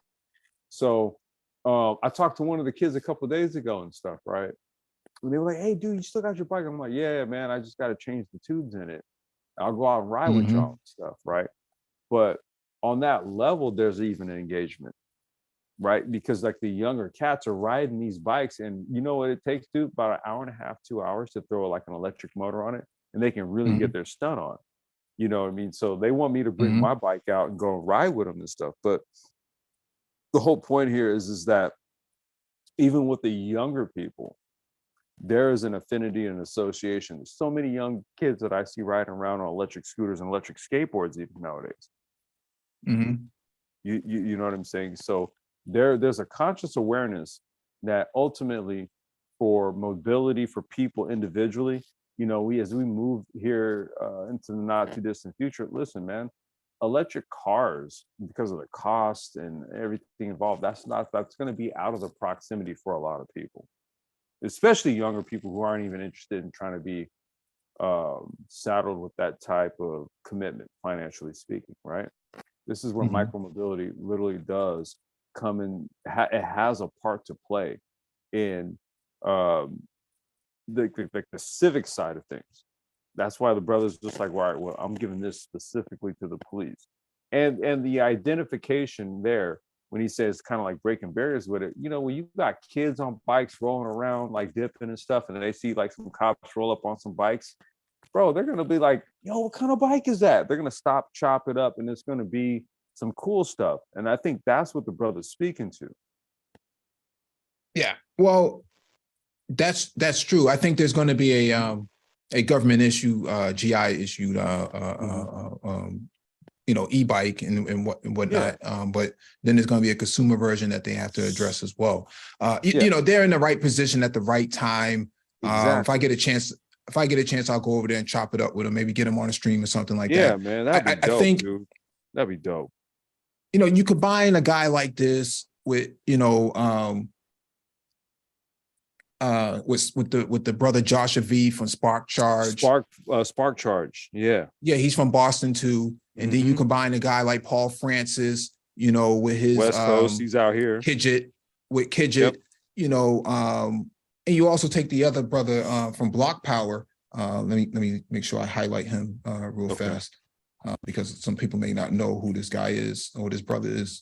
So I talked to one of the kids a couple of days ago and stuff, right, and they were like, "Hey, dude, you still got your bike?" I'm like, "Yeah, man, I just got to change the tubes in it. I'll go out and ride with y'all and stuff," right? But on that level, there's even an engagement, right? Because like the younger cats are riding these bikes, and you know what it takes, dude? About an hour and a half, 2 hours to throw like an electric motor on it, and they can really get their stunt on. You know what I mean? So they want me to bring my bike out and go ride with them and stuff. But the whole point here is that even with the younger people, there is an affinity and association. There's so many young kids that I see riding around on electric scooters and electric skateboards even nowadays. You know what I'm saying? So there's a conscious awareness that ultimately for mobility for people individually, you know, as we move here into the not too distant future, listen, man, electric cars, because of the cost and everything involved, that's going to be out of the proximity for a lot of people, especially younger people who aren't even interested in trying to be saddled with that type of commitment, financially speaking, right? This is where micromobility literally does come in. It has a part to play in the civic side of things. That's why the brothers just like, all right, well, I'm giving this specifically to the police. and the identification there when he says kind of like breaking barriers with it, you know, when you got kids on bikes rolling around like dipping and stuff, and they see like some cops roll up on some bikes, bro, they're gonna be like, yo, what kind of bike is that? They're gonna stop, chop it up, and it's gonna be some cool stuff. And I think that's what the brother's speaking to. Yeah, well, that's true. I think there's going to be a government issue, GI issued, you know, e-bike and whatnot. Yeah. But then there's going to be a consumer version that they have to address as well. You know, they're in the right position at the right time. Exactly. If I get a chance, I'll go over there and chop it up with them. Maybe get them on a stream or something like that. Yeah, man, that'd be dope, I think, dude. That'd be dope. You know, you combine a guy like this with, you know, with the brother Joshua V from Spark Charge. Spark Charge. Yeah. Yeah, he's from Boston too. And then you combine a guy like Paul Francis, you know, with his West Coast, he's out here. Kidget, Yep. you know, and you also take the other brother from Block Power. Let me make sure I highlight him real fast. Because some people may not know who this guy is or this brother is.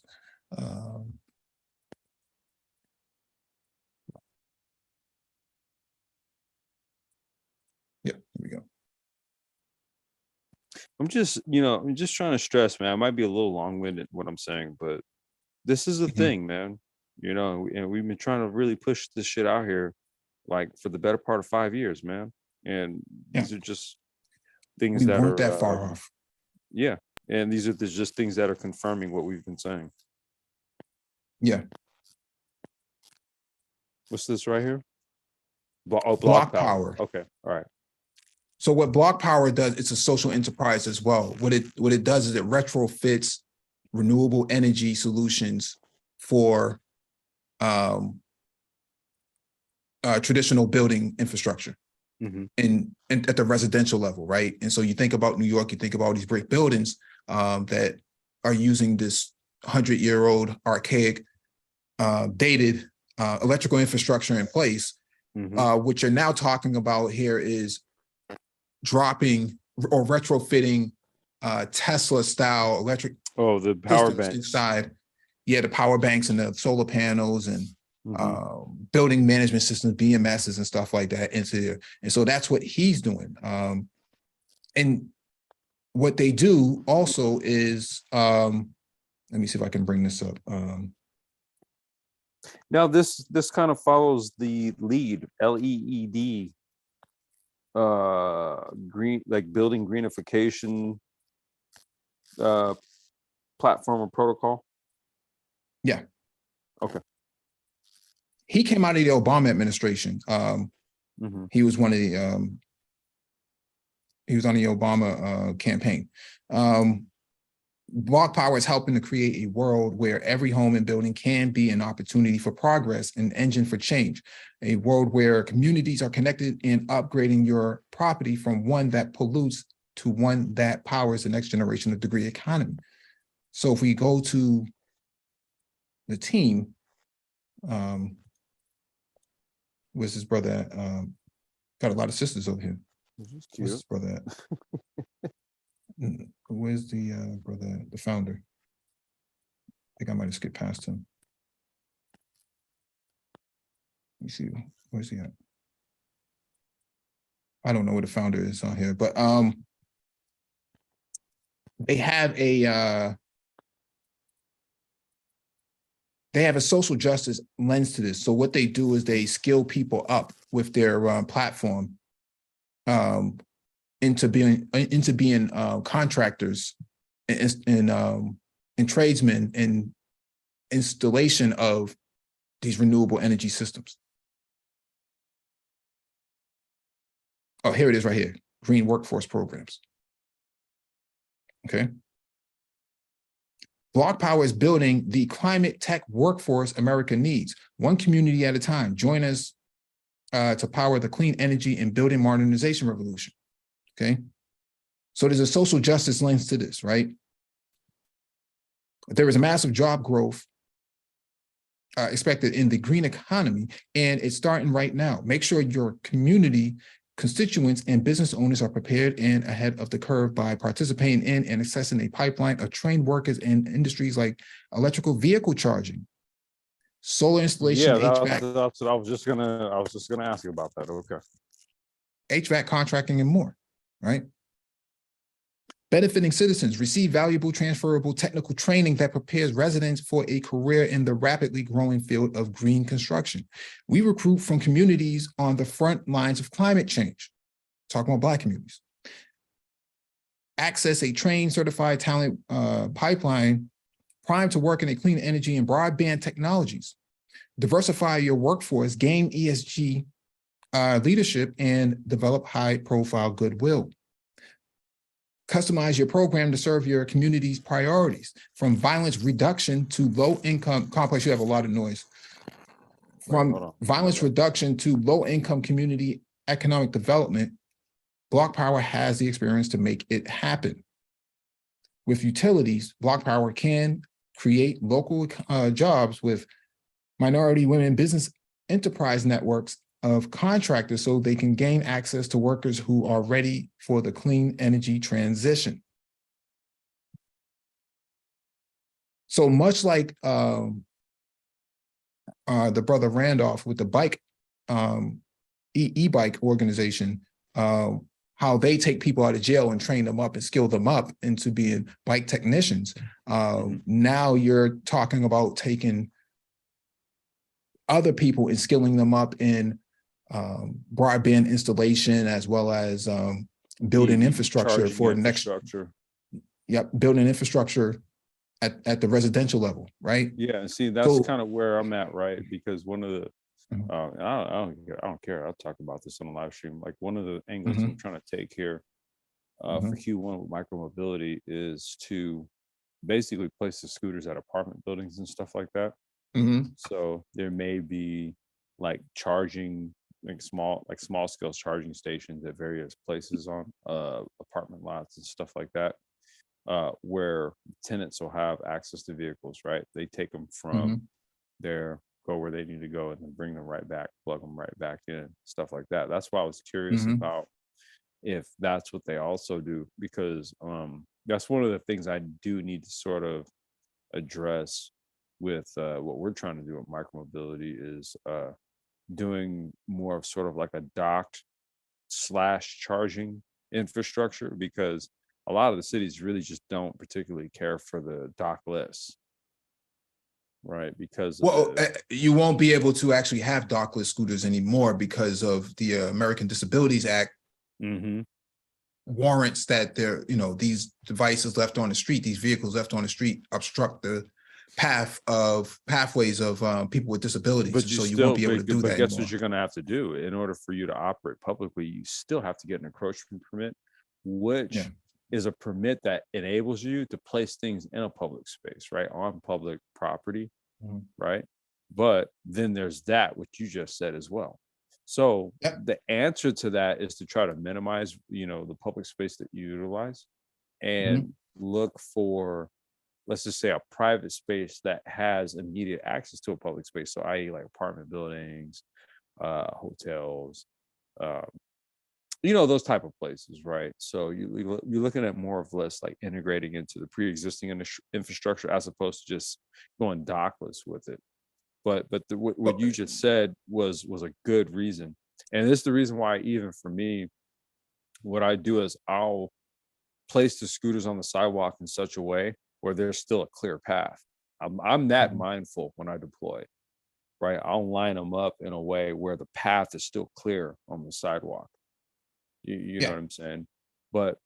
Yeah, here we go. I'm just trying to stress, man. I might be a little long-winded what I'm saying, but this is a thing, man. You know, and we've been trying to really push this shit out here, like for the better part of 5 years, man. And these are just things that weren't are that far off. Yeah, and these are just things that are confirming what we've been saying. Yeah. What's this right here? Block Power. Okay, all right. So what Block Power does, it's a social enterprise as well. What it does is it retrofits renewable energy solutions for traditional building infrastructure and at the residential level, right? And so you think about New York, you think about these brick buildings that are using this 100-year-old archaic, dated electrical infrastructure in place. What you're now talking about here is dropping or retrofitting Tesla style electric the power banks inside. Yeah, the power banks and the solar panels and building management systems, BMSs and stuff like that into there. And so that's what he's doing. And what they do also is, let me see if I can bring this up. Now this kind of follows the LEED, LEED, green, like building greenification platform or protocol. Yeah. Okay. He came out of the Obama administration. He was one of the he was on the Obama campaign. Block Power is helping to create a world where every home and building can be an opportunity for progress and engine for change. A world where communities are connected in upgrading your property from one that pollutes to one that powers the next generation of the green economy. So if we go to the team, where's his brother? Got a lot of sisters over here. Where's his brother at? Where's the brother, the founder? I think I might have skipped past him. Let me see, where's he at? I don't know where the founder is on here, but they have a social justice lens to this. So what they do is they skill people up with their platform into being contractors and tradesmen in installation of these renewable energy systems. Oh, here it is right here, green workforce programs. Okay. Block Power is building the climate tech workforce America needs, one community at a time. Join us to power the clean energy and building modernization revolution. Okay. So there's a social justice lens to this, right? There is a massive job growth expected in the green economy, and it's starting right now. Make sure your community constituents and business owners are prepared and ahead of the curve by participating in and accessing a pipeline of trained workers in industries like electrical vehicle charging, solar installation, Yeah, HVAC, that's what I was just gonna ask you about that. Okay. HVAC contracting, and more, right? Benefiting citizens receive valuable transferable technical training that prepares residents for a career in the rapidly growing field of green construction. We recruit from communities on the front lines of climate change, talking about Black communities. Access a trained, certified talent pipeline primed to work in a clean energy and broadband technologies. Diversify your workforce, gain ESG leadership, and develop high-profile goodwill. Customize your program to serve your community's priorities, from violence reduction to low-income, complex, you have a lot of noise. From violence reduction to low-income community economic development, Block Power has the experience to make it happen. With utilities, Block Power can create local jobs with minority women business enterprise networks of contractors so they can gain access to workers who are ready for the clean energy transition. So much like the brother Randolph with the bike, e-bike organization, how they take people out of jail and train them up and skill them up into being bike technicians. Now you're talking about taking other people and skilling them up in broadband installation, as well as building infrastructure for next. Yep, building infrastructure at the residential level, right? Yeah, and see, that's kind of where I'm at, right? Because one of the I don't care. I'll talk about this on the live stream. Like, one of the angles I'm trying to take here for Q1 with micromobility is to basically place the scooters at apartment buildings and stuff like that. So there may be like charging, like small scale charging stations at various places on apartment lots and stuff like that, where tenants will have access to vehicles, right? They take them from there, go where they need to go, and then bring them right back, plug them right back in, stuff like that. That's why I was curious about if that's what they also do, because that's one of the things I do need to sort of address with what we're trying to do with micromobility is doing more of sort of like a docked / charging infrastructure, because a lot of the cities really just don't particularly care for the dockless, right? Because you won't be able to actually have dockless scooters anymore because of the American Disabilities Act warrants that there, these devices left on the street, these vehicles left on the street obstruct the pathways of people with disabilities. But so you won't be able to do that. Guess what you're going to have to do in order for you to operate publicly? You still have to get an encroachment permit, which is a permit that enables you to place things in a public space, right, on public property, right? But then there's that which you just said as well. So the answer to that is to try to minimize, the public space that you utilize, and look for, let's just say, a private space that has immediate access to a public space. So i.e. like apartment buildings, hotels, those type of places, right? So you're looking at more of less like integrating into the pre-existing infrastructure as opposed to just going dockless with it. But what you just said was a good reason. And this is the reason why, even for me, what I do is I'll place the scooters on the sidewalk in such a way where there's still a clear path. I'm that mindful when I deploy, right? I'll line them up in a way where the path is still clear on the sidewalk. You know what I'm saying? But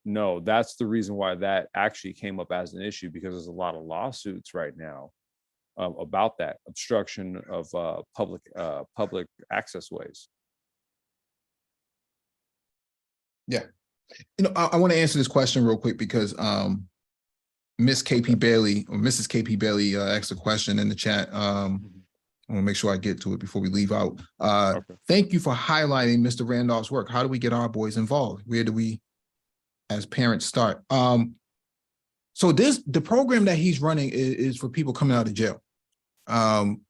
no, that's the reason why that actually came up as an issue, because there's a lot of lawsuits right now about that obstruction of public access ways. Yeah, I want to answer this question real quick because Miss KP Bailey or Mrs. KP Bailey asked a question in the chat. I want to make sure I get to it before we leave out. Thank you for highlighting Mr. Randolph's work. How do we get our boys involved? Where do we, as parents, start? So the program that he's running is for people coming out of jail. And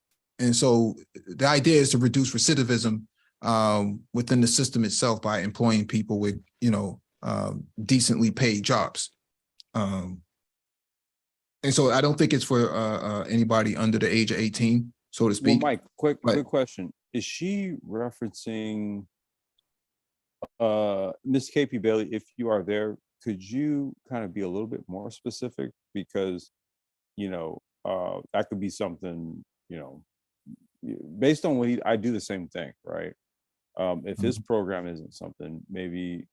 so the idea is to reduce recidivism within the system itself by employing people with, decently paid jobs. And so I don't think it's for anybody under the age of 18, so to Well, speak. Mike, quick question. Is she referencing Miss KP Bailey? If you are there, could you kind of be a little bit more specific? Because, that could be something, based on what I do the same thing, right? If his program isn't something, maybe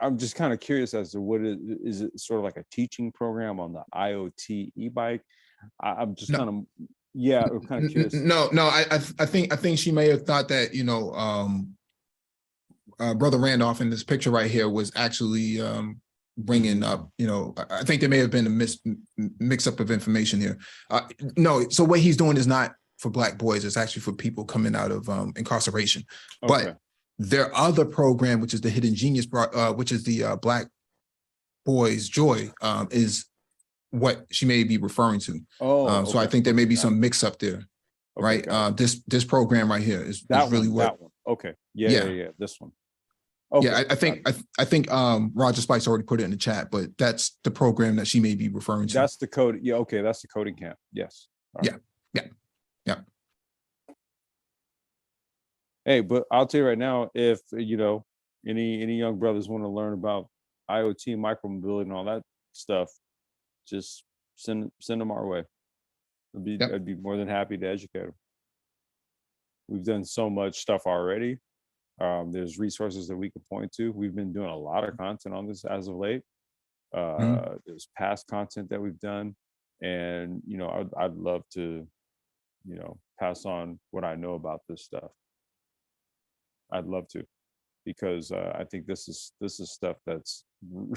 I'm just kind of curious as to what is it sort of like a teaching program on the IoT e-bike? I'm just kind of, I'm kind of curious. No, I think she may have thought that, Brother Randolph in this picture right here was actually bringing up, I think there may have been a mix up of information here. No, so what he's doing is not for Black boys. It's actually for people coming out of incarceration. Okay. But their other program, which is the Hidden Genius, which is the Black Boys Joy, is what she may be referring to. So I think there may be some mix up there, right? This program right here is really what. That one. Okay. Yeah. This one. Okay. Yeah, I think Roger Spice already put it in the chat, but that's the program that she may be referring to. That's the code. Yeah. Okay. That's the coding camp. Yes. All right. Yeah. Hey, but I'll tell you right now, if any young brothers want to learn about IoT, micromobility, and all that stuff, just send them our way. I'd be more than happy to educate them. We've done so much stuff already. There's resources that we can point to. We've been doing a lot of content on this as of late. There's past content that we've done, and I'd love to, pass on what I know about this stuff. I'd love to, because I think this is stuff that's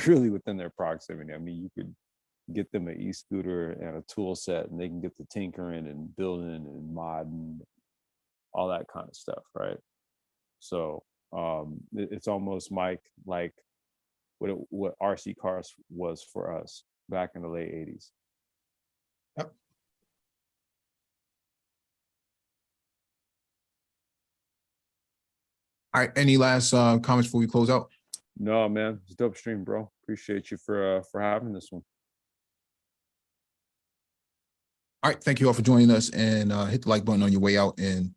really within their proximity. I mean, you could get them an e-scooter and a tool set, and they can get the tinkering and building and modding, all that kind of stuff, right? So it's almost like what RC cars was for us back in the late 80s. Yep. All right. Any last comments before we close out? No, man, it's a dope stream, bro. Appreciate you for having this one. All right. Thank you all for joining us, and hit the like button on your way out, and